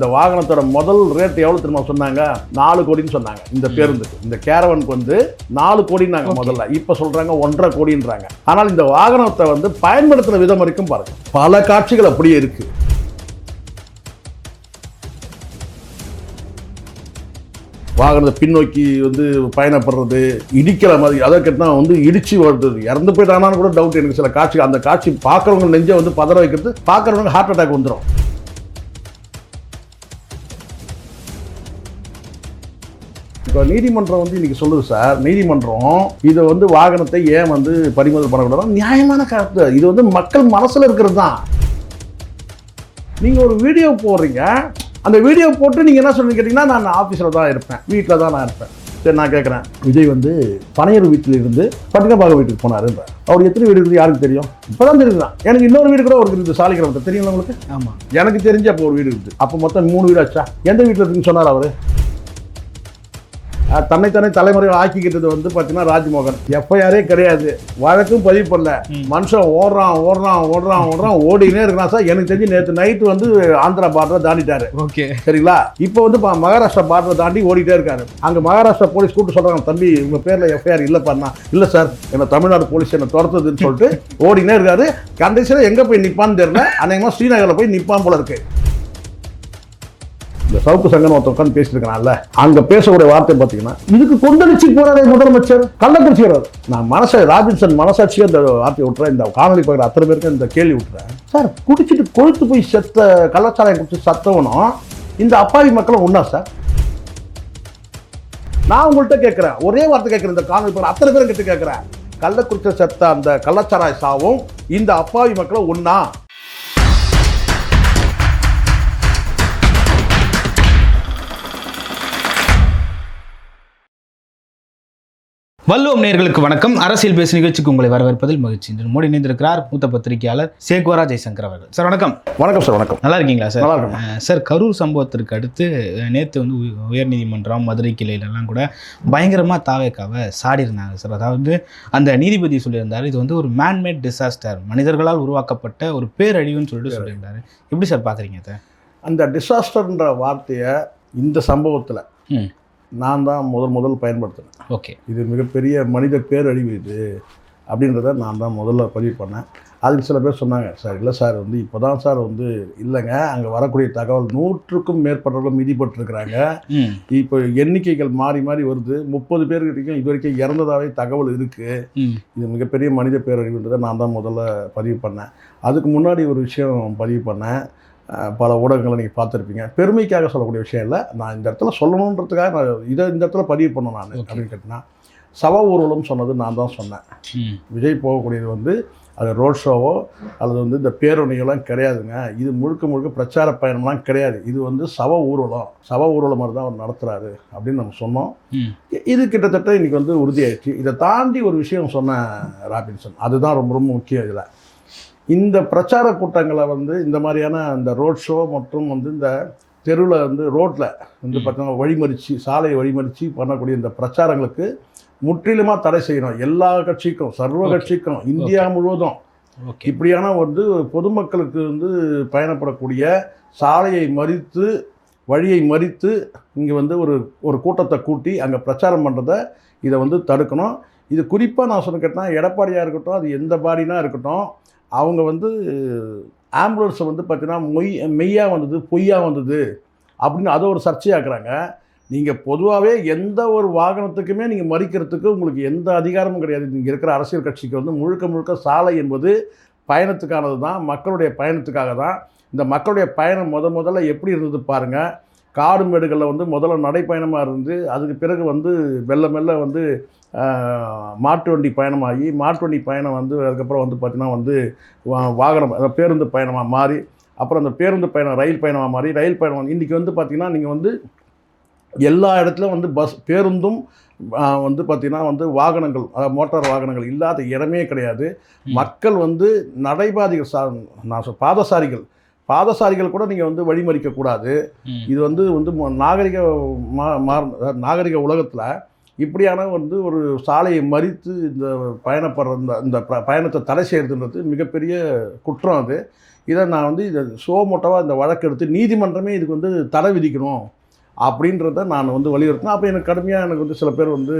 இந்த வாகனத்தோட முதல் ரேட் எவ்வளவு தெரியுமா சொன்னாங்க? 4 கோடின்னு சொன்னாங்க. இந்த பேருந்துக்கு, இந்த கேரவனுக்கு வந்து 4 கோடினாங்க முதல்ல. இப்ப சொல்றாங்க 1.5 கோடின்றாங்க. ஆனால் இந்த வாகனத்தை வந்து பயன்படுத்துற விதம் வரைக்கும் பாருங்க, பல காட்சிகள் அப்படியே இருக்கு. வாகனத்தை பின்னோக்கி வந்து பயணப்படுறது, இடிக்கிற மாதிரி, அதை கேட்டா வந்து இடிச்சு வருது, இறந்து போயிட்டானான்னு கூட டவுட் எனக்கு. சில காட்சி, அந்த காட்சி பார்க்கறவங்க நெஞ்சை வந்து பதற வைக்கிறது, பார்க்கறவங்க ஹார்ட் அட்டாக் வந்துடும். இப்போ நீதிமன்றம் வந்து இன்னைக்கு சொல்லுது சார், நீதிமன்றம் இதை வந்து வாகனத்தை ஏன் வந்து பறிமுதல் பண்ணக்கூடாது, நியாயமான கருத்து. இது வந்து மக்கள் மனசுல இருக்கிறது தான். நீங்க ஒரு வீடியோ போடுறீங்க, அந்த வீடியோ போட்டு நீங்க என்ன சொல்லுங்க கேட்டீங்கன்னா, நான் ஆஃபீஸில் தான் இருப்பேன், வீட்டில் தான் நான் இருப்பேன். சரி, நான் கேட்குறேன், விஜய் வந்து பனையூர் வீட்டில் இருந்து பட்டினப்பாக்கம் வீட்டுக்கு போனாருன்ற, அவர் எத்தனை வீடு இருக்குது யாருக்கு தெரியும்? இப்போதான் தெரியுதுதான். எனக்கு இன்னொரு வீடு கூட ஒரு இருக்குது, சாலிகிராமத்தில், தெரியுங்களா உங்களுக்கு? ஆமாம், எனக்கு தெரிஞ்சு அப்போ ஒரு வீடு இருக்குது. அப்போ மொத்தம் 3 வீடு ஆச்சா? எந்த வீட்டில் இருக்குன்னு சொன்னார் அவர்? தன்னைத்தானே தலைமுறையை ஆக்கிக்கிட்டது வந்து பார்த்தீங்கன்னா ராஜ்மோகன். எஃப்ஐஆரே கிடையாது, வழக்கும் பதிவு பண்ணல. மனுஷன் ஓடுறான் ஓடினே இருக்கிறான் சார். எனக்கு தெரிஞ்சு நேற்று நைட்டு வந்து ஆந்திரா பார்டரை தாண்டிட்டாரு. ஓகே, சரிங்களா? இப்போ வந்து மகாராஷ்டிரா பார்டரை தாண்டி ஓடிட்டே இருக்காரு. அங்கே மகாராஷ்டிரா போலீஸ் கூப்பிட்டு சொல்றாங்க, தம்பி உங்க பேர்ல எஃப்ஐஆர் இல்லை பண்ணா. இல்லை சார், என்ன தமிழ்நாடு போலீஸ் என்ன துரத்துதுன்னு சொல்லிட்டு ஓடினே இருக்காரு. கண்டிஷனில் எங்கே போய் நிற்பான்னு தெரியல. அநேகமாக ஸ்ரீநகரில் போய் நிற்பான் போல இருக்கு. இந்த சவுக்கு சங்கன் ஒருத்தர் உட்காந்து பேசிட்டு இருக்கான்ல, அங்க பேசக்கூடிய வார்த்தை பார்த்தீங்கன்னா, இதுக்கு கொந்தளிச்சு போறாரே முதலமைச்சர், கள்ளக்குறிச்சிக்கிறார். நான் ராபின்சன் மனசாட்சியை இந்த வார்த்தையை விட்டுறேன். இந்த காணொலி பார்க்குற அத்தனை பேருக்கு இந்த கேள்வி விட்டுறேன் சார். குடிச்சிட்டு கொழுத்து போய் செத்த, கள்ளச்சாராயம் குடிச்சு சத்தவனும் இந்த அப்பாவி மக்களும் ஒண்ணா சார்? நான் உங்கள்கிட்ட கேட்கிறேன், ஒரே வார்த்தை கேட்கிறேன், இந்த காணொலி பார்க்குற அத்தனை பேரும் கிட்ட கேட்கிறேன், கள்ளக்குறிச்சி செத்த அந்த கள்ளச்சாராய சாவும் இந்த அப்பாவி மக்களும் ஒண்ணா? வல்லுவம் நேயர்களுக்கு வணக்கம். அரசியல் பேசு நிகழ்ச்சிக்கு உங்களை வரவேற்பதில் மகிழ்ச்சி. இன்று மோடி இணைந்திருக்கிறார் மூத்த பத்திரிகையாளர் சேக்வரா ஜெய்சங்கர் அவர்கள். சார் வணக்கம். வணக்கம் சார். வணக்கம். நல்லா இருக்கீங்களா சார்? நல்லா இருக்கும் சார். கரூர் சம்பவத்திற்கு அடுத்து நேற்று வந்து உயர்நீதிமன்றம் மதுரை கிளையிலெல்லாம் கூட பயங்கரமாக தாவேக்காவை சாடி இருந்தாங்க சார். அதாவது அந்த நீதிபதி சொல்லியிருந்தார், இது வந்து ஒரு மேன்மேட் டிசாஸ்டர், மனிதர்களால் உருவாக்கப்பட்ட ஒரு பேரழிவுன்னு சொல்லிட்டு சொல்லியிருந்தாரு. எப்படி சார் பார்க்குறீங்க அதை? அந்த டிசாஸ்டர்ன்ற வார்த்தையை இந்த சம்பவத்தில் நான் தான் முதல் பயன்படுத்தினேன். ஓகே, இது மிகப்பெரிய மனித பேரழிவு இது அப்படின்றத நான் தான் முதல்ல பதிவு பண்ணேன். அதுக்கு சில பேர் சொன்னாங்க, சார் இல்லை சார் வந்து இப்போ தான் சார் வந்து இல்லைங்க, அங்கே வரக்கூடிய தகவல் 100க்கும் மேற்பட்டவர்களும் மிதிப்பட்டிருக்கிறாங்க. இப்போ எண்ணிக்கைகள் மாறி மாறி வருது. 30 பேருக்கு இது வரைக்கும் இறந்ததாகவே தகவல் இருக்குது. இது மிகப்பெரிய மனித பேரழிவுன்றதை நான் தான் முதல்ல பதிவு பண்ணேன். அதுக்கு முன்னாடி ஒரு விஷயம் பதிவு பண்ணேன், பல ஊடகங்களை நீங்கள் பார்த்துருப்பீங்க. பெருமைக்காக சொல்லக்கூடிய விஷயம் இல்லை, நான் இந்த இடத்துல சொல்லணுன்றதுக்காக நான் இதை இந்த இடத்துல பதிவு பண்ணணும். நான் அப்படின்னு கேட்டிங்கன்னா, சவ ஊர்வலம் சொன்னது நான் தான் சொன்னேன். விஜய் போகக்கூடியது வந்து அது ரோட் ஷோவோ அல்லது வந்து இந்த பேரணியெல்லாம் கிடையாதுங்க. இது முழுக்க பிரச்சார பயணம்லாம் கிடையாது. இது வந்து சவ ஊர்வலம் மாதிரி தான் அவர் நடத்துகிறாரு அப்படின்னு நம்ம சொன்னோம். இது கிட்டத்தட்ட இன்றைக்கி வந்து உறுதியாயிடுச்சு. இதை தாண்டி ஒரு விஷயம் சொன்ன ராபின்சன், அதுதான் ரொம்ப முக்கியம். இதில் இந்த பிரச்சார கூட்டங்களை வந்து இந்த மாதிரியான இந்த ரோட் ஷோ மற்றும் வந்து இந்த தெருவில் வந்து ரோட்டில் வந்து பார்த்தீங்கன்னா சாலையை வழிமறித்து பண்ணக்கூடிய இந்த பிரச்சாரங்களுக்கு முற்றிலுமாக தடை செய்யணும். எல்லா கட்சிக்கும், சர்வ கட்சிக்கும், இந்தியா முழுவதும் இப்படியான வந்து பொதுமக்களுக்கு வந்து பயணப்படக்கூடிய சாலையை மறித்து, வழியை மறித்து இங்கே வந்து ஒரு கூட்டத்தை கூட்டி அங்கே பிரச்சாரம் பண்ணுறதை இதை வந்து தடுக்கணும். இது குறிப்பாக நான் சொன்ன கேட்டால் எடப்பாடியாக இருக்கட்டும், அது எந்த பாடினா இருக்கட்டும், அவங்க வந்து ஆம்புலன்ஸை வந்து பார்த்தீங்கன்னா மெய்யாக வந்தது, பொய்யாக வந்தது அப்படின்னு அதை ஒரு சர்ச்சையாக்குறாங்க. நீங்கள் பொதுவாகவே எந்த ஒரு வாகனத்துக்குமே நீங்கள் மறிக்கிறதுக்கு உங்களுக்கு எந்த அதிகாரமும் கிடையாது. இங்கே இருக்கிற அரசியல் கட்சிக்கு வந்து முழுக்க சாலை என்பது பயணத்துக்கானது தான், மக்களுடைய பயணத்துக்காக தான். இந்த மக்களுடைய பயணம் முதல்ல எப்படி இருந்தது பாருங்கள். காடு மேடுகளில் வந்து முதல்ல நடைப்பயணமாக இருந்து, அதுக்கு பிறகு வந்து மெல்ல வந்து மாட்டு வண்டி பயணமாகி, மாட்டு வண்டி பயணம் வந்து அதுக்கப்புறம் வந்து பார்த்திங்கன்னா வந்து வாகனம் பேருந்து பயணமாக மாறி, அப்புறம் அந்த பேருந்து பயணம் ரயில் பயணமாக மாறி, ரயில் பயணம் இன்றைக்கி வந்து பார்த்திங்கன்னா நீங்கள் வந்து எல்லா இடத்துலையும் வந்து பேருந்தும் வந்து பார்த்திங்கன்னா வந்து வாகனங்கள், அதாவது மோட்டார் வாகனங்கள் இல்லாத இடமே கிடையாது. மக்கள் வந்து நடைபாதைகள், பாதசாரிகள் கூட நீங்கள் வந்து வழிமறிக்கக்கூடாது. இது வந்து நாகரிக உலகத்தில் இப்படியான வந்து ஒரு சாலையை மறித்து இந்த பயணப்படுற இந்த பயணத்தை தடை செய்கிறதுன்றது மிகப்பெரிய குற்றம் அது. இதை நான் வந்து இதை சோமோட்டோவாக இந்த வழக்கு எடுத்து நீதிமன்றமே இதுக்கு வந்து தடை விதிக்கணும் அப்படின்றத நான் வந்து வலியுறுத்தினேன். அப்போ எனக்கு கடுமையாக எனக்கு வந்து சில பேர் வந்து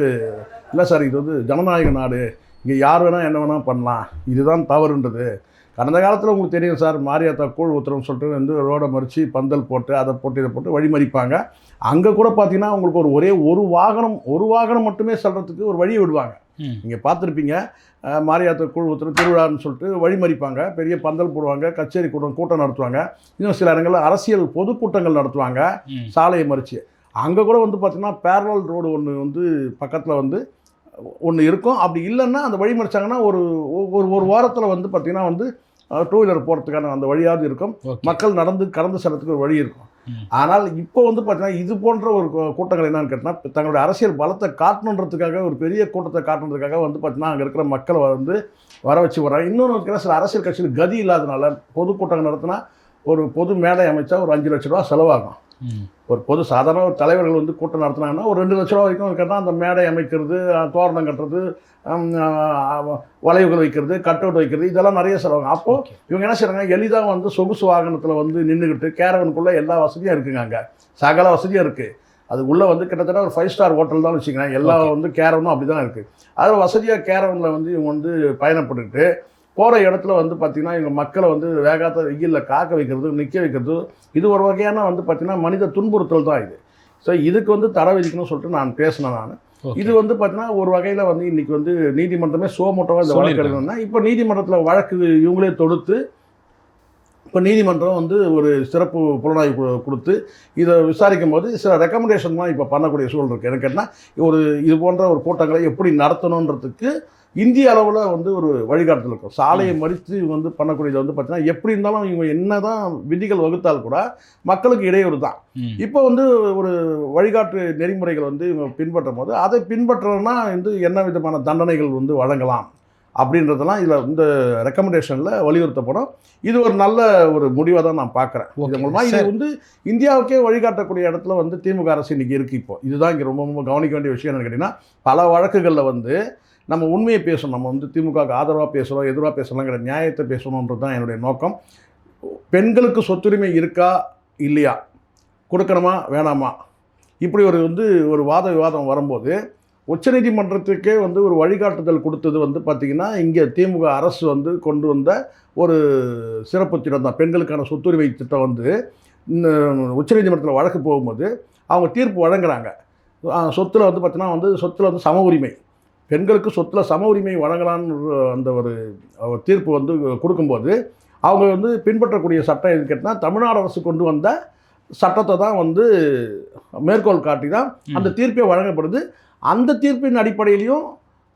இல்லை சார் இது வந்து ஜனநாயக நாடு, இங்கே யார் வேணால் என்ன வேணால் பண்ணலாம், இதுதான் தவறுன்றது. கடந்த காலத்தில் உங்களுக்கு தெரியும் சார், மாரியாத்தா கூழ் ஊத்துறோம்னு சொல்லிட்டு வந்து ரோடை மறித்து பந்தல் போட்டு அதை போட்டு இதை போட்டு வழிமறிப்பாங்க. அங்கே கூட பார்த்தீங்கன்னா உங்களுக்கு ஒரு வாகனம் மட்டுமே செல்றதுக்கு ஒரு வழியை விடுவாங்க. நீங்கள் பார்த்துருப்பீங்க, மாரியாத்தா கூழ் ஊத்துறோம் திருவிழான்னு சொல்லிட்டு வழிமறிப்பாங்க, பெரிய பந்தல் போடுவாங்க, கச்சேரி கூட்டம் நடத்துவாங்க, இன்னும் சில இடங்களில் அரசியல் பொதுக்கூட்டங்கள் நடத்துவாங்க சாலையை மறித்து. அங்கே கூட வந்து பார்த்திங்கன்னா பேரலல் ரோடு ஒன்று வந்து பக்கத்தில் வந்து ஒன்று இருக்கும். அப்படி இல்லைன்னா அந்த வழி மறிச்சாங்கன்னா ஒரு வாரத்தில் வந்து பார்த்திங்கன்னா வந்து டூ வீலர் போகிறதுக்கான அந்த வழியாவது இருக்கும், மக்கள் கடந்து செல்றதுக்கு ஒரு வழி இருக்கும். ஆனால் இப்போ வந்து பார்த்தீங்கன்னா இது போன்ற ஒரு கூட்டங்கள் என்னன்னு கேட்டால் தங்களுடைய அரசியல் பலத்தை காட்டணுன்றதுக்காக ஒரு பெரிய கூட்டத்தை காட்டணுன்றதுக்காக வந்து பார்த்தீங்கன்னா அங்கே இருக்கிற மக்களை வந்து வர வச்சு வர்றாங்க. இன்னொன்று இருக்கிற சில அரசியல் கட்சிகள் கதி இல்லாதனால பொதுக்கூட்டங்கள் நடத்தினா ஒரு பொது மேடை அமைச்சா ஒரு 5 லட்ச ரூபா செலவாகும். ஒரு சாதாரண ஒரு தலைவர்கள் வந்து கூட்டம் நடத்தினாங்கன்னா ஒரு 2 லட்ச ரூபா வரைக்கும் கேட்டால் அந்த மேடை அமைக்கிறது, தோரணம் கட்டுறது, வளைவுகள் வைக்கிறது, கட் அவுட் வைக்கிறது, இதெல்லாம் நிறைய செலவாகும். அப்போது இவங்க என்ன செய்கிறாங்க, எளிதாக வந்து சொகுசு வாகனத்தில் வந்து நின்றுக்கிட்டு கேரவனுக்குள்ளே எல்லா வசதியும் இருக்குங்க, அங்கே சகல வசதியும் இருக்குது. அது உள்ளே வந்து கிட்டத்தட்ட ஒரு 5 ஸ்டார் ஹோட்டல் தான் வச்சுக்கிறேன், எல்லா வந்து கேரவனும் அப்படி தான் இருக்குது. அதில் வசதியாக கேரவனில் வந்து இவங்க வந்து பயணப்பட்டுக்கிட்டு போகிற இடத்துல வந்து பார்த்திங்கன்னா இவங்க மக்களை வந்து வேகாத வெயிலில் காக்க வைக்கிறது, நிற்க வைக்கிறது, இது ஒரு வகையான வந்து பார்த்திங்கன்னா மனித துன்புறுத்தல் தான் இது. ஸோ இதுக்கு வந்து தடை விதிக்கணும்னு சொல்லிட்டு நான் பேசினேன். நான் இது வந்து பார்த்தீங்கன்னா ஒரு வகையில் வந்து இன்றைக்கி வந்து நீதிமன்றமே சோமோட்டோவாக இந்த வழக்கு எடுக்கணும்னா இப்போ நீதிமன்றத்தில் வழக்கு இவங்களே தொடுத்து இப்போ நீதிமன்றம் வந்து ஒரு சிறப்பு புலனாய்வு கொடுத்து இதை விசாரிக்கும் போது சில ரெக்கமெண்டேஷன் தான் இப்போ பண்ணக்கூடிய சூழல் இருக்குது. எனக்கு கேட்டால் இது போன்ற ஒரு கூட்டங்களை எப்படி நடத்தணுன்றதுக்கு இந்திய அளவில் வந்து ஒரு வழிகாட்டுதல் இருக்கும். சாலையை மறித்து இவங்க வந்து பண்ணக்கூடியது வந்து பார்த்தீங்கன்னா எப்படி இருந்தாலும் இவங்க என்ன தான் விதிகள் வகுத்தால் கூட மக்களுக்கு இடையூறு தான். இப்போ வந்து ஒரு வழிகாட்டு நெறிமுறைகள் வந்து இவங்க பின்பற்றும் போது அதை பின்பற்றணும்னா வந்து என்ன விதமான தண்டனைகள் வந்து வழங்கலாம் அப்படின்றதெல்லாம் இதில் இந்த ரெக்கமெண்டேஷனில் வலியுறுத்தப்படும். இது ஒரு நல்ல ஒரு முடிவாக தான் நான் பார்க்குறேன். இது மூலமாக இது வந்து இந்தியாவுக்கே வழிகாட்டக்கூடிய இடத்துல வந்து திமுக அரசு இன்றைக்கி இருக்குது. இப்போ இதுதான் இங்கே ரொம்ப ரொம்ப கவனிக்க வேண்டிய விஷயம் என்னன்னு கேட்டிங்கன்னா, பல வழக்குகளில் வந்து நம்ம உண்மையை பேசணும், நம்ம வந்து திமுகவுக்கு ஆதரவாக பேசுகிறோம் எதிராக பேசலாங்கிற நியாயத்தை பேசணுன்றது தான் என்னுடைய நோக்கம். பெண்களுக்கு சொத்துரிமை இருக்கா இல்லையா, கொடுக்கணுமா வேணாமா, இப்படி ஒரு வாத விவாதம் வரும்போது உச்சநீதிமன்றத்துக்கே வந்து ஒரு வழிகாட்டுதல் கொடுத்தது வந்து பார்த்திங்கன்னா இங்கே திமுக அரசு வந்து கொண்டு வந்த ஒரு சிறப்பு திட்டம் தான். பெண்களுக்கான சொத்துரிமை திட்டம் வந்து உச்சநீதிமன்றத்தில் வழக்கு போகும்போது அவங்க தீர்ப்பு வழங்குறாங்க. சொத்தில் வந்து பார்த்திங்கன்னா வந்து சொத்தில் வந்து சம உரிமை, பெண்களுக்கு சொத்தில் சம உரிமை வழங்கலான்னு அந்த ஒரு தீர்ப்பு வந்து கொடுக்கும்போது அவங்க வந்து பின்பற்றக்கூடிய சட்டம் எதுன்னு கேட்டால் தமிழ்நாடு அரசு கொண்டு வந்த சட்டத்தை தான் வந்து மேற்கோள் காட்டி தான் அந்த தீர்ப்பே வழங்கப்படுது. அந்த தீர்ப்பின் அடிப்படையிலையும்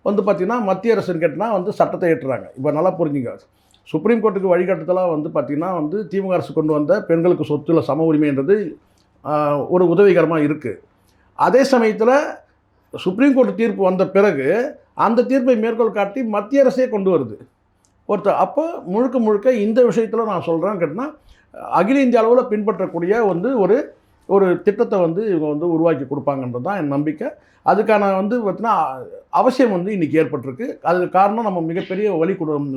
வந்து பார்த்திங்கன்னா மத்திய அரசுன்னு கேட்டால் வந்து சட்டத்தை ஏற்றுறாங்க. இப்போ நல்லா புரிஞ்சுங்க, சுப்ரீம் கோர்ட்டுக்கு வழிகாட்டுதலாக வந்து பார்த்திங்கன்னா வந்து திமுக அரசு கொண்டு வந்த பெண்களுக்கு சொத்துல சம உரிமைன்றது ஒரு உதவிகரமாக இருக்குது. அதே சமயத்தில் சுப்ரீம் கோர்ட் தீர்ப்பு வந்த பிறகு அந்த தீர்ப்பை மேற்கோள் காட்டி மத்திய அரசே கொண்டு வருது அப்போ முழுக்க இந்த விஷயத்தில் நான் சொல்கிறேன்னு கேட்டால் அகில இந்திய அளவில் பின்பற்றக்கூடிய வந்து ஒரு திட்டத்தை வந்து இவங்க வந்து உருவாக்கி கொடுப்பாங்கன்றது தான் என் நம்பிக்கை. அதுக்கான வந்து பார்த்தீங்கன்னா அவசியம் வந்து இன்றைக்கி ஏற்பட்டிருக்கு. அதுக்கு காரணம் நம்ம மிகப்பெரிய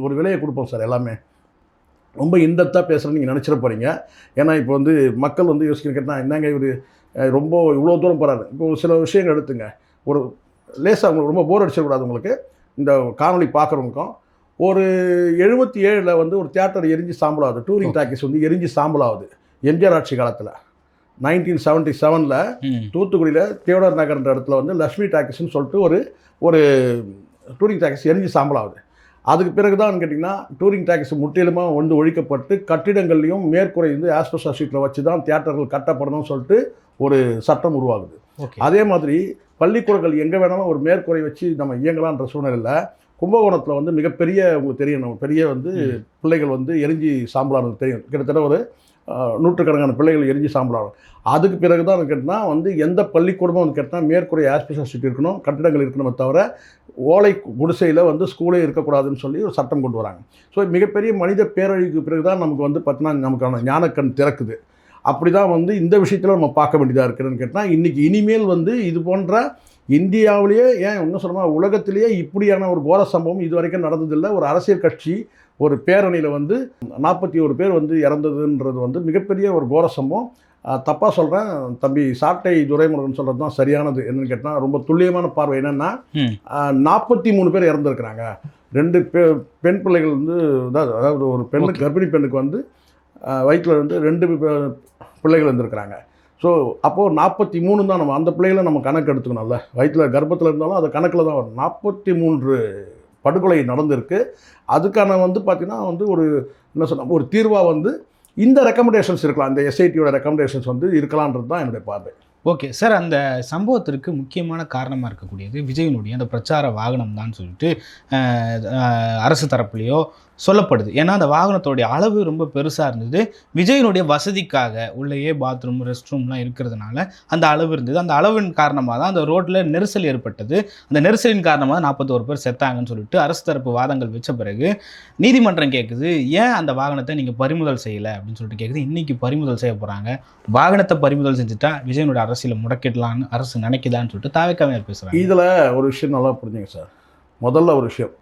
ஒரு விலையை கொடுப்போம் சார். எல்லாமே ரொம்ப இன்டெப்த்தாக பேசுகிறேன்னு நீங்கள் நினச்சிட போகிறீங்க. ஏன்னா இப்போ வந்து மக்கள் வந்து யோசிக்க கேட்டால் என்னங்க இவர் ரொம்ப இவ்வளோ தூரம் போகிறாரு. இப்போ சில விஷயங்கள் எடுத்துங்க, ஒரு லேசாக உங்களுக்கு ரொம்ப போர் அடிச்சிடக்கூடாது. உங்களுக்கு இந்த காணொலி பார்க்குறவங்களுக்கும் ஒரு 77 வந்து ஒரு தியேட்டர் எரிஞ்சு சாம்பலாகுது, டூரிங் டாக்கீஸ் வந்து எரிஞ்சு சாம்பலாகுது எம்ஜிஆர் ஆட்சி காலத்தில். 1977 தூத்துக்குடியில் தியோடர் நகர்ன்ற இடத்துல வந்து லக்ஷ்மி டாக்கீஸ்ன்னு சொல்லிட்டு ஒரு டூரிங் டாக்கீஸ் எரிஞ்சு சாம்பலாகுது. அதுக்கு பிறகு தான் கேட்டிங்கன்னா டூரிங் டாக்கீஸ் முற்றிலுமாக வந்து ஒழிக்கப்பட்டு கட்டிடங்கள்லையும் மேற்கூரை வந்து ஆஸ்பெஸ்டாஸ் ஷீட்டில் வச்சு தான் தியேட்டர்கள் கட்டப்படணும்னு சொல்லிட்டு ஒரு சட்டம் உருவாகுது. அதே மாதிரி பள்ளிக்கூடங்கள் எங்கே வேணாலும் ஒரு மேற்கூரை வச்சு நம்ம இயங்கலான்ற சூழ்நிலையில் கும்பகோணத்தில் வந்து மிகப்பெரிய உங்களுக்கு தெரியும், பெரிய வந்து பிள்ளைகள் வந்து எரிஞ்சு சாம்பலானது தெரியும். கிட்டத்தட்ட ஒரு 100கணக்கான பிள்ளைகள் எரிஞ்சு சாம்பலாகும். அதுக்கு பிறகு தான் கேட்டால் வந்து எந்த பள்ளிக்கூடமும் வந்து கேட்டால் மேற்கூரை ஆஸ்பெஸ்டாஸ் ஷீட் இருக்கணும், கட்டிடங்கள் இருக்கணுமே தவிர ஓலை குடிசையில் வந்து ஸ்கூலே இருக்கக்கூடாதுன்னு சொல்லி ஒரு சட்டம் கொண்டு வராங்க. ஸோ மிகப்பெரிய மனித பேரழிவுக்கு பிறகு தான் நமக்கு வந்து பார்த்தீங்கன்னா நமக்கான ஞானக்கண் திறக்குது. அப்படி தான் வந்து இந்த விஷயத்தில் நம்ம பார்க்க வேண்டியதாக இருக்குதுன்னு கேட்டால் இன்றைக்கி இனிமேல் வந்து இது போன்ற இந்தியாவிலேயே ஏன் இன்னும் சொன்னால் உலகத்திலேயே இப்படியான ஒரு கோர சம்பவம் இது வரைக்கும் நடந்ததில்லை. ஒரு அரசியல் கட்சி ஒரு பேரணியில் வந்து 41 பேர் வந்து இறந்ததுன்றது வந்து மிகப்பெரிய ஒரு கோர சம்பவம். தப்பாக சொல்கிறேன் தம்பி, சாட்டை துரைமுருகன் சொல்கிறது தான் சரியானது. என்னென்னு கேட்டால் ரொம்ப துல்லியமான பார்வை என்னென்னா 43 பேர் இறந்துருக்குறாங்க. 2 பெண் பிள்ளைகள் வந்து அதாவது ஒரு பெண்ணுக்கு கர்ப்பிணி பெண்ணுக்கு வந்து வயிற்றில் வந்து 2 பிள்ளைகள் இருந்திருக்கிறாங்க. ஸோ அப்போது 43 தான் நம்ம அந்த பிள்ளைகளை நம்ம கணக்கு எடுத்துக்கணும்ல. வயிற்றில் கர்ப்பத்தில் இருந்தாலும் அது கணக்கில் தான் வரும். 43 படுகொலை நடந்திருக்கு. அதுக்கான வந்து பார்த்திங்கன்னா வந்து ஒரு என்ன சொன்னால் ஒரு தீர்வாக வந்து இந்த ரெக்கமெண்டேஷன்ஸ் இருக்கலாம், இந்த எஸ்ஐடியோட ரெக்கமெண்டேஷன்ஸ் வந்து இருக்கலான்றது தான் என்னுடைய பார்வை. ஓகே சார், அந்த சம்பவத்திற்கு முக்கியமான காரணமாக இருக்கக்கூடியது விஜயனுடைய அந்த பிரச்சார வாகனம் தான் சொல்லிட்டு அரசு தரப்புலையோ சொல்லப்படுது. ஏன்னா அந்த வாகனத்தோடைய அளவு ரொம்ப பெருசாக இருந்தது. விஜயனுடைய வசதிக்காக உள்ளேயே பாத்ரூம் ரெஸ்ட் ரூம்லாம் இருக்கிறதுனால அந்த அளவு இருந்தது. அந்த அளவின் காரணமாக தான் அந்த ரோட்டில் நெரிசல் ஏற்பட்டது. அந்த நெரிசலின் காரணமாக தான் 41 பேர் செத்தாங்கன்னு சொல்லிட்டு அரசு தரப்பு வாதங்கள் வச்ச பிறகு நீதிமன்றம் கேட்குது, ஏன் அந்த வாகனத்தை நீங்கள் பறிமுதல் செய்யலை அப்படின்னு சொல்லிட்டு கேட்குது. இன்றைக்கி பறிமுதல் செய்ய போகிறாங்க. வாகனத்தை பறிமுதல் செஞ்சுட்டா விஜயனுடைய அரசியலை முடக்கிடலான்னு அரசு நினைக்குதான்னு சொல்லிட்டு தாவேக்காவே பேசுகிறாங்க. இதில் ஒரு விஷயம் நல்லா புரிஞ்சுங்க சார். முதல்ல ஒரு விஷயம்,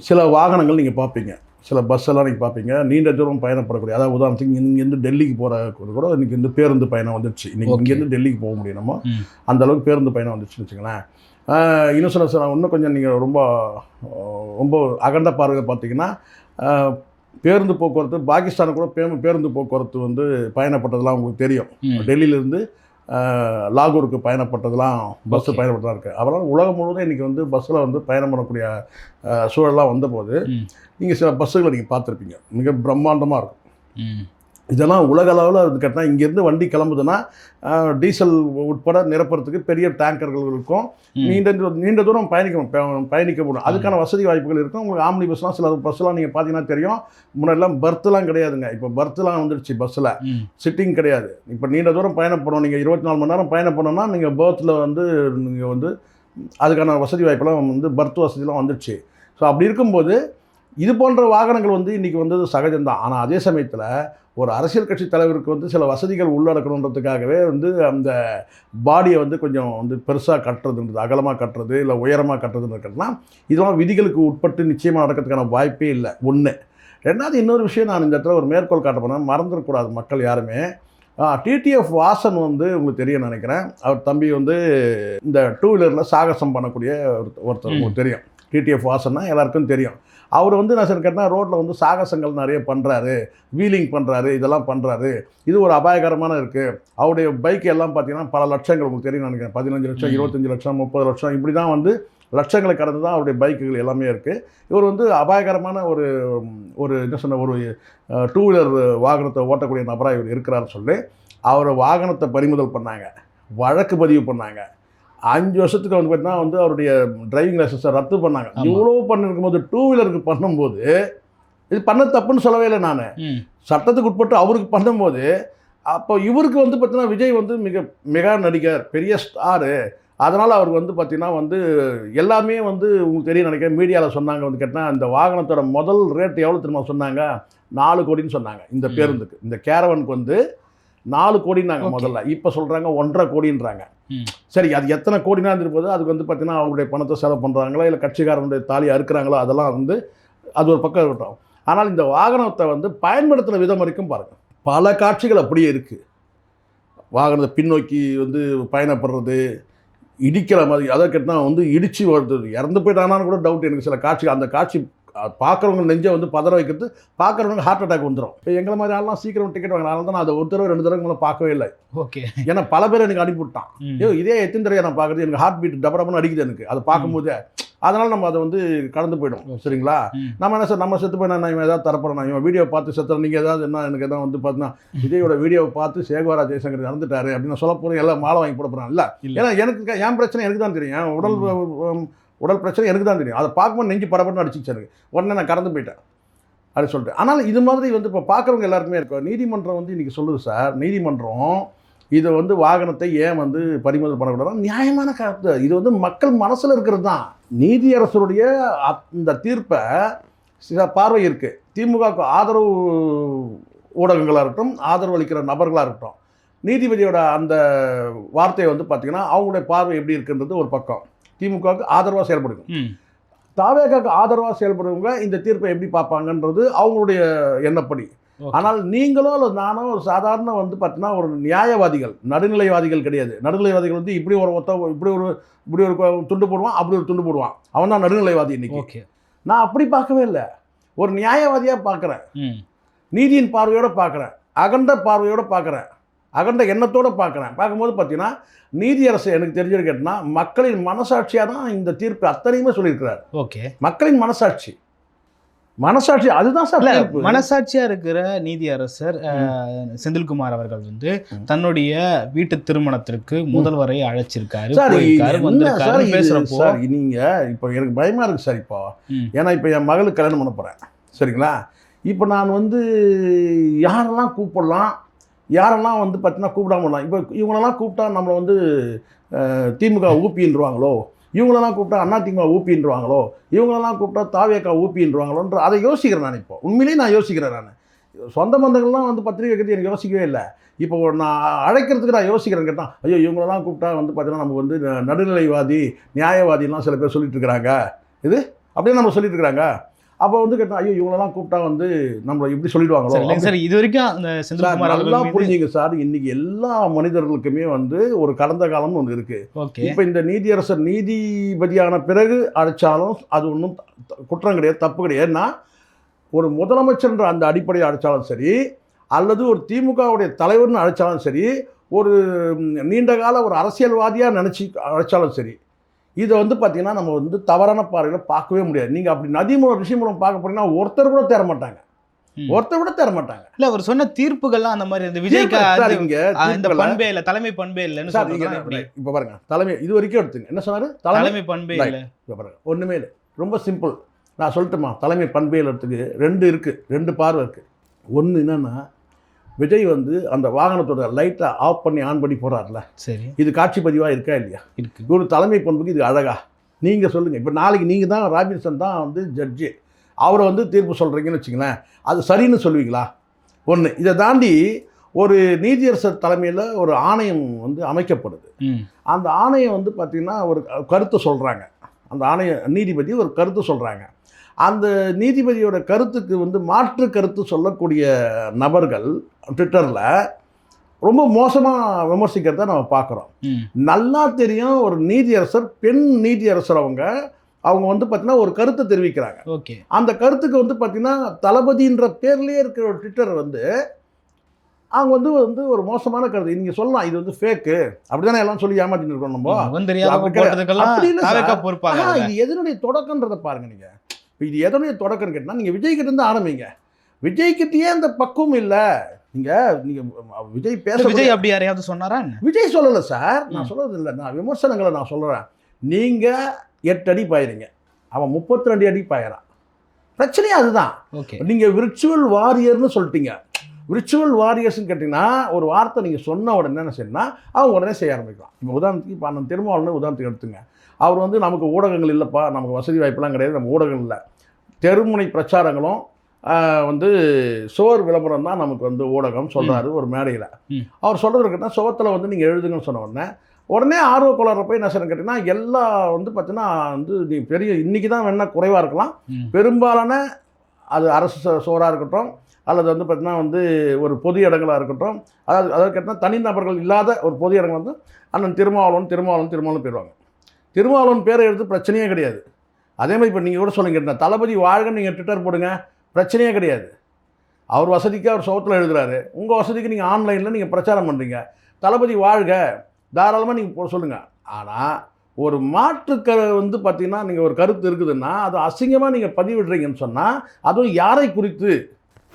சில வாகனங்கள் நீங்கள் பார்ப்பீங்க, சில பஸ்ஸெல்லாம் நீங்கள் பார்ப்பீங்க, நீண்ட தூரம் பயணப்படக்கூடிய, அதாவது உதாரணத்துக்கு இங்கேருந்து டெல்லிக்கு போகிற கூட இன்றைக்கி இந்த பேருந்து பயணம் வந்துடுச்சு. இன்றைக்கி இங்கேருந்து டெல்லிக்கு போக முடியும் நம்ம, அந்த அளவுக்கு பேருந்து பயணம் வந்துடுச்சுன்னு வச்சுங்களேன். இன்னும் சொல்ல சார், இன்னும் கொஞ்சம் நீங்கள் ரொம்ப அகண்ட பார்வையில் பார்த்தீங்கன்னா பேருந்து போக்குவரத்து பாகிஸ்தானுக்கு கூட பேருந்து போக்குவரத்து வந்து பயணப்பட்டதெல்லாம் உங்களுக்கு தெரியும். டெல்லியிலேருந்து லாகூருக்கு பயணப்பட்டதெல்லாம் பஸ்ஸு பயணப்பட்டதாக இருக்குது. அதனால் உலகம் முழுவதும் இன்றைக்கி வந்து பஸ்ஸில் வந்து பயணம் பண்ணக்கூடிய சூழலாம் வந்தபோது நீங்கள் சில பஸ்ஸுகளை நீங்கள் பார்த்துருப்பீங்க, மிக பிரம்மாண்டமாக இருக்கும். இதெல்லாம் உலக அளவில் அது கேட்டால் இங்கேருந்து வண்டி கிளம்புதுன்னா டீசல் உட்பட நிரப்புறதுக்கு பெரிய டேங்கர்கள் இருக்கும். நீண்ட தூரம் பயணிக்க முடியும். அதுக்கான வசதி வாய்ப்புகள் இருக்கும். உங்களுக்கு ஆம்னி பஸ்லாம் சில பஸ்லாம் நீங்கள் பார்த்தீங்கன்னா தெரியும், முன்னாடிலாம் பர்த்லாம் கிடையாதுங்க. இப்போ பர்த்லாம் வந்துடுச்சு. பஸ்ஸில் சிட்டிங் கிடையாது. இப்போ நீண்ட தூரம் பயணப்படும், நீங்கள் 24 மணி நேரம் பயணப்படணும்னா நீங்கள் பர்த்தில் வந்து நீங்கள் வந்து அதுக்கான வசதி வாய்ப்பெல்லாம் வந்து பர்த் வசதிலாம் வந்துடுச்சு. ஸோ அப்படி இருக்கும்போது இது போன்ற வாகனங்கள் வந்து இன்றைக்கி வந்தது சகஜம்தான். ஆனால் அதே சமயத்தில் ஒரு அரசியல் கட்சி தலைவருக்கு வந்து சில வசதிகள் உள்ளடக்கணுன்றதுக்காகவே வந்து அந்த பாடியை வந்து கொஞ்சம் வந்து பெருசாக கட்டுறதுன்றது, அகலமாக கட்டுறது இல்லை உயரமாக கட்டுறதுன்னு இருக்கிறதுனா இதெல்லாம் விதிகளுக்கு உட்பட்டு நிச்சயமாக நடக்கிறதுக்கான வாய்ப்பே இல்லை. ஒன்று. ரெண்டாவது, இன்னொரு விஷயம் நான் இந்த இடத்துல ஒரு மேற்கோள் காட்ட போனேன், மறந்துடக்கூடாது மக்கள் யாருமே. டிடிஎஃப் வாசன் வந்து உங்களுக்கு தெரியும் நினைக்கிறேன். அவர் தம்பி வந்து இந்த 2 வீலரில் சாகசம் பண்ணக்கூடிய ஒருத்தர் உங்களுக்கு தெரியும். டிடிஎஃப் வாசன்னா எல்லாருக்கும் தெரியும். அவர் வந்து நான் சார் கேட்டால் ரோட்டில் வந்து சாகசங்கள் நிறைய பண்ணுறாரு, வீலிங் பண்ணுறாரு, இதெல்லாம் பண்ணுறாரு. இது ஒரு அபாயகரமான இருக்குது. அவருடைய பைக் எல்லாம் பார்த்தீங்கன்னா பல லட்சங்கள் உங்களுக்கு தெரியும் நினைக்கிறேன். 15 லட்சம், 25 லட்சம், 30 லட்சம், இப்படி தான் வந்து லட்சங்களை கடந்து தான் அவருடைய பைக்குகள் எல்லாமே இருக்குது. இவர் வந்து அபாயகரமான ஒரு என்ன சொன்ன ஒரு 2 வீலர் வாகனத்தை ஓட்டக்கூடிய நபராக இவர் இருக்கிறாருன்னு சொல்லி அவர் வாகனத்தை பறிமுதல் பண்ணாங்க, வழக்கு பதிவு பண்ணாங்க. 5 வருஷத்துக்கு வந்து பார்த்தீங்கன்னா வந்து அவருடைய டிரைவிங் லைசன்ஸை ரத்து பண்ணாங்க. இவ்வளோ பண்ணிருக்கும் போது 2 வீலருக்கு பண்ணும்போது இது பண்ண தப்புன்னு சொல்லவே இல்லை நான். சட்டத்துக்கு உட்பட்டு அவருக்கு பண்ணும்போது அப்போ இவருக்கு வந்து பார்த்தீங்கன்னா விஜய் வந்து மெகா நடிகர், பெரிய ஸ்டாரு. அதனால் அவர் வந்து பார்த்திங்கன்னா வந்து எல்லாமே வந்து உங்களுக்கு தெரியும் நினைக்கிறேன். மீடியாவில் சொன்னாங்க வந்து கேட்டால் அந்த வாகனத்தோட முதல் ரேட் எவ்வளோ தெரியுமா சொன்னாங்க? 4 கோடின்னு சொன்னாங்க. இந்த பேருந்துக்கு, இந்த கேரவனுக்கு வந்து 4 கோடின்னாங்க முதல்ல. இப்போ சொல்கிறாங்க 1.5 கோடின்றாங்க. சரி, அது எத்தனை கோடினா இருந்திருப்போது அதுக்கு வந்து பார்த்தீங்கன்னா அவங்களுடைய பணத்தை செலவு பண்ணுறாங்களா இல்லை கட்சிக்காரனுடைய தாலி அறுக்கிறாங்களோ அதெல்லாம் வந்து அது ஒரு பக்கம் இருக்கட்டும். ஆனால் இந்த வாகனத்தை வந்து பயன்படுத்துகிற விதம் வரைக்கும் பாருங்கள், பல காட்சிகள் அப்படியே இருக்குது. வாகனத்தை பின்னோக்கி வந்து பயணப்படுறது, இடிக்கிற மாதிரி, அதை கேட்டால் வந்து இடித்து வருது, இறந்து போயிட்டானான்னு கூட டவுட் எனக்கு. சில காட்சிகள், அந்த காட்சி பார்க்குறவங்க நெஞ்சை வந்து பதற வைக்கிறது, பார்க்குறவங்க ஹார்ட் அட்டாக் வந்துடும். இப்போ எங்களை மாதிரி ஆள்லாம் சீக்கிரம் டிக்கெட் வாங்கினா தான் நான் அதை ஒரு தடவை 2 தடவை பார்க்கவே இல்லை. ஓகே, ஏன்னா பல பேர் எனக்கு அனுப்பிவிட்டான். இதே எத்தனை தடவை நான் பார்க்குறது, எனக்கு ஹார்ட் பீட் டபடபன்னு அடிக்குது எனக்கு அதை பார்க்கும்போது. அதனால் நம்ம அதை வந்து கடந்து போய்டும். சரிங்களா? நம்ம என்ன சார், நம்ம செத்து போயினா இவன் ஏதாவது தரப்போறேன், இவன் வீடியோ பார்த்து செத்துற, நீங்கள் ஏதாவது என்ன எனக்கு எதாவது வந்து பார்த்தீங்கன்னா விஜயோட வீடியோவை பார்த்து சேகோரா ஜெயசங்கர் இறந்துட்டாரு அப்படின்னு சொல்ல போகிறேன், எல்லாம் மாலை வாங்கி போட போகிறான். இல்லை, ஏன்னா எனக்கு என் பிரச்சனை எனக்கு தான் தெரியும், உடல் பிரச்சனை எனக்கு தான் தெரியும். அதை பார்க்கும்போது நெஞ்சு படப்படன்னு அடிச்சிச்சு எனக்கு. உடனே நான் கடந்து போயிட்டேன் அப்படின்னு சொல்லிட்டு. ஆனால் இது மாதிரி வந்து இப்போ பார்க்குறவங்க எல்லாருக்குமே இருக்கும். நீதிமன்றம் வந்து இன்றைக்கி சொல்லுது சார், நீதிமன்றம் இதை வந்து வாகனத்தை ஏன் வந்து பறிமுதல் பண்ணக்கூடாது, நியாயமான கருத்து. இது வந்து மக்கள் மனசில் இருக்கிறது தான். நீதியரசருடைய இந்த தீர்ப்பை சில பார்வை இருக்குது. திமுகவுக்கு ஆதரவு ஊடகங்களாக இருக்கட்டும், ஆதரவு அளிக்கிற நபர்களாக இருக்கட்டும், நீதிபதியோட அந்த வார்த்தையை வந்து பார்த்தீங்கன்னா அவங்களுடைய பார்வை எப்படி இருக்குன்றது ஒரு பக்கம். திமுகவுக்கு ஆதரவாக செயல்படுங்க, தாவேகாவுக்கு ஆதரவாக செயல்படுறவங்க இந்த தீர்ப்பை எப்படி பார்ப்பாங்கன்றது அவங்களுடைய எண்ணப்படி. ஆனால் நீங்களோ அல்லது நானோ ஒரு சாதாரண வந்து பார்த்தீங்கன்னா ஒரு நியாயவாதிகள், நடுநிலைவாதிகள் கிடையாது. நடுநிலைவாதிகள் வந்து இப்படி ஒரு துண்டு போடுவான், அப்படி ஒரு துண்டு போடுவான், அவன் தான் நடுநிலைவாதி இன்னைக்கு. நான் அப்படி பார்க்கவே இல்லை, ஒரு நியாயவாதியாக பார்க்குறேன், நீதியின் பார்வையோடு பார்க்குறேன், அகண்ட பார்வையோடு பார்க்குறேன், அகண்ட எண்ணத்தோடு பார்க்கும்போது பார்த்தீங்கன்னா நீதியரசு எனக்கு தெரிஞ்சது கேட்டால் மக்களின் மனசாட்சியாக தான் இந்த தீர்ப்பு அத்தனையுமே சொல்லியிருக்கிறார். மக்களின் மனசாட்சி அதுதான் சார். மனசாட்சியா இருக்கிற நீதியரசர் செந்தில்குமார் அவர்கள் வந்து தன்னுடைய வீட்டு திருமணத்திற்கு முதல்வரை அழைச்சிருக்காரு. சார் நீங்க இப்போ எனக்கு பயமா இருக்கு சார். இப்போ ஏன்னா இப்போ என் மகளுக்கு கல்யாணம் பண்ண போறேன், சரிங்களா? இப்போ நான் வந்து யாரெல்லாம் கூப்பிடலாம், யாரெல்லாம் வந்து பார்த்தீங்கன்னா கூப்பிடாம பண்ணலாம். இப்போ இவங்களெல்லாம் கூப்பிட்டா நம்மளை வந்து திமுக ஊப்பின்றுவாங்களோ, இவங்களெல்லாம் கூப்பிட்டா அண்ணா திமுக ஊப்பின்றுவாங்களோ, இவங்களெல்லாம் கூப்பிட்டா தாவேக்கா ஊப்பின்றுவாங்களோன்ற அதை யோசிக்கிறேன் நான். இப்போ உண்மையிலேயே நான் யோசிக்கிறேன். நான் சொந்த பந்தங்கள்லாம் வந்து பத்திரிகை வைக்கிறது எனக்கு யோசிக்கவே இல்லை. இப்போ நான் அழைக்கிறதுக்கு நான் யோசிக்கிறேன்னு கேட்டால், ஐயோ இவங்களெல்லாம் கூப்பிட்டா வந்து பார்த்தீங்கன்னா நமக்கு வந்து நடுநிலைவாதி நியாயவாதிலாம் சில பேர் சொல்லிட்டு இருக்கிறாங்க, இது அப்படியே நம்ம சொல்லிட்டு இருக்கிறாங்க. அப்போ வந்து கேட்டால் ஐயோ இவங்களெல்லாம் கூப்பிட்டா வந்து நம்ம இப்படி சொல்லிடுவாங்களோ சார். இது வரைக்கும் நல்லா புரிஞ்சுங்க சார். இன்னைக்கு எல்லா மனிதர்களுக்குமே வந்து ஒரு கடந்த காலம் ஒன்று இருக்கு. இப்போ இந்த நீதியரசர் நீதிபதியான பிறகு அழைச்சாலும் அது ஒன்றும் குற்றம் கிடையாது, தப்பு கிடையாது. ஏன்னா ஒரு முதலமைச்சர்ன்ற அந்த அடிப்படையை அழைச்சாலும் சரி, அல்லது ஒரு திமுகவுடைய தலைவர்னு அழைச்சாலும் சரி, ஒரு நீண்ட கால ஒரு அரசியல்வாதியாக நினச்சி அழைச்சாலும் சரி, இதை வந்து பார்த்தீங்கன்னா நம்ம வந்து தவறான பார்வையில் பார்க்கவே முடியாது. நீங்கள் அப்படி நதி மூலம் ரிஷி மூலம் பார்க்க போனீங்கன்னா ஒருத்தர் கூட தேர மாட்டாங்க. இல்லை அவர் சொன்ன தீர்ப்புகள்லாம் அந்த மாதிரி இந்த விஜய்க்கு பண்பே இல்லை, தலைமை பண்பே இல்லைன்னு சொல்லுங்க. இப்போ பாருங்க, தலைமை இது வரைக்கும் எடுத்துங்க. என்ன சொன்னார்? தலைமை பண்பே இல்லை. இப்போ பாருங்க, ஒன்றுமே இல்லை, ரொம்ப சிம்பிள். நான் சொல்லட்டுமா? தலைமை பண்பே இடத்துக்கு ரெண்டு பார்வை இருக்குது. ஒன்று என்னென்னா, விஜய் வந்து அந்த வாகனத்தோட லைட்டை ஆஃப் பண்ணி ஆன் பண்ணி போகிறார்ல, சரி, இது காட்சி பதிவாக இருக்கா இல்லையா? இருக்குது. ஒரு தலைமை பண்புக்கு இது அழகா? நீங்கள் சொல்லுங்கள். இப்போ நாளைக்கு நீங்கள் தான் ராபின்சன் தான் வந்து ஜட்ஜு, அவரை வந்து தீர்ப்பு சொல்கிறீங்கன்னு வச்சுங்களேன், அது சரின்னு சொல்லுவீங்களா? ஒன்று. இதை தாண்டி ஒரு நீதியரசர் தலைமையில் ஒரு ஆணையம் வந்து அமைக்கப்படுது. அந்த ஆணையம் வந்து பார்த்திங்கன்னா ஒரு கருத்து சொல்கிறாங்க. அந்த ஆணைய நீதிபதி ஒரு கருத்து சொல்கிறாங்க. அந்த நீதிபதியோட கருத்துக்கு வந்து மாற்று கருத்து சொல்லக்கூடிய நபர்கள் ட்விட்டரில் ரொம்ப மோசமாக விமர்சிக்கிறத நம்ம பார்க்குறோம். நல்லா தெரியும், ஒரு நீதியரசர், பெண் நீதியரசர், அவங்க வந்து பார்த்திங்கன்னா ஒரு கருத்தை தெரிவிக்கிறாங்க. அந்த கருத்துக்கு வந்து பார்த்திங்கன்னா தளபதின்ற பேர்லேயே இருக்கிற ஒரு ட்விட்டர் வந்து அவங்க வந்து வந்து ஒரு மோசமான கருத்து நீங்கள் சொல்லலாம், இது வந்து ஃபேக்கு அப்படி தானே எல்லாம் சொல்லி ஏமாற்றிட்டு இருக்கோம் நம்ம. இது எதனுடைய தொடக்கன்றதை பாருங்கள். நீங்கள் இப்போ இது எதனுடைய தொடக்கம்னு கேட்டால் நீங்கள் விஜய்கிட்ட இருந்து ஆரம்பிங்க. விஜய்கிட்டயே அந்த பக்குவம் இல்லை. நீங்கள் விஜய் விஜய் அப்படி யாரையாவது சொன்னாரா? விஜய் சொல்லலை சார், நான் சொல்கிறது இல்லை, நான் விமர்சனங்களை நான் சொல்கிறேன். நீங்கள் 8 அடி பாயிறீங்க, அவன் 32 அடி பாயிறான். பிரச்சனையே அதுதான். நீங்கள் விர்ச்சுவல் வாரியர்னு சொல்லிட்டீங்க. விர்ச்சுவல் வாரியர்ஸ்ன்னு கேட்டிங்கன்னா ஒரு வார்த்தை நீங்கள் சொன்ன உடனே என்ன செய்யணும்னா அவங்க உடனே செய்ய ஆரம்பிக்கலாம். இப்போ உதாரணத்துக்கு இப்போ அண்ணன் திருமாவளவன் உதாரணத்துக்கு எடுத்துங்க. அவர் வந்து நமக்கு ஊடகங்கள் இல்லைப்பா, நமக்கு வசதி வாய்ப்பெல்லாம் கிடையாது, நம்ம ஊடகங்கள் இல்லை, தெருமுனை பிரச்சாரங்களும் வந்து சுவர் விளம்பரம் தான் நமக்கு வந்து ஊடகம் சொல்கிறாரு ஒரு மேடையில். அவர் சொல்கிறது கேட்டால் சுவத்தில் வந்து நீங்கள் எழுதுங்கன்னு சொன்ன உடனே ஆர்வக்கோளாரை போய் என்ன செய்யணும் கேட்டிங்கன்னா எல்லாம் வந்து பார்த்தீங்கன்னா வந்து நீ பெரிய இன்றைக்கி தான் வேணால் குறைவாக இருக்கலாம், பெரும்பாலான அது அரசு சுவராக இருக்கட்டும் அல்லது வந்து பார்த்தீங்கன்னா வந்து ஒரு பொது இடங்களாக இருக்கட்டும், அதாவது கேட்டால் தனிநபர்கள் இல்லாத ஒரு பொது இடங்கள் வந்து அண்ணன் திருமாவளவன் போயிடுவாங்க. திருமாவளவன் பேரை எடுத்து பிரச்சனையே கிடையாது. அதே மாதிரி இப்போ நீங்கள் கூட சொல்லுங்க கேட்டால் தளபதி வாழ்கன்னு நீங்கள் ட்விட்டர் போடுங்க, பிரச்சனையே கிடையாது. அவர் வசதிக்கு அவர் சோத்தில் எழுதுகிறாரு, உங்கள் வசதிக்கு நீங்கள் ஆன்லைனில் நீங்கள் பிரச்சாரம் பண்ணுறீங்க, தளபதி வாழ்க தாராளமாக நீங்கள் சொல்லுங்கள். ஆனால் ஒரு வந்து பார்த்திங்கன்னா நீங்கள் ஒரு கருத்து இருக்குதுன்னா அது அசிங்கமாக நீங்கள் பதிவிடுறீங்கன்னு சொன்னால், அதுவும் யாரை குறித்து,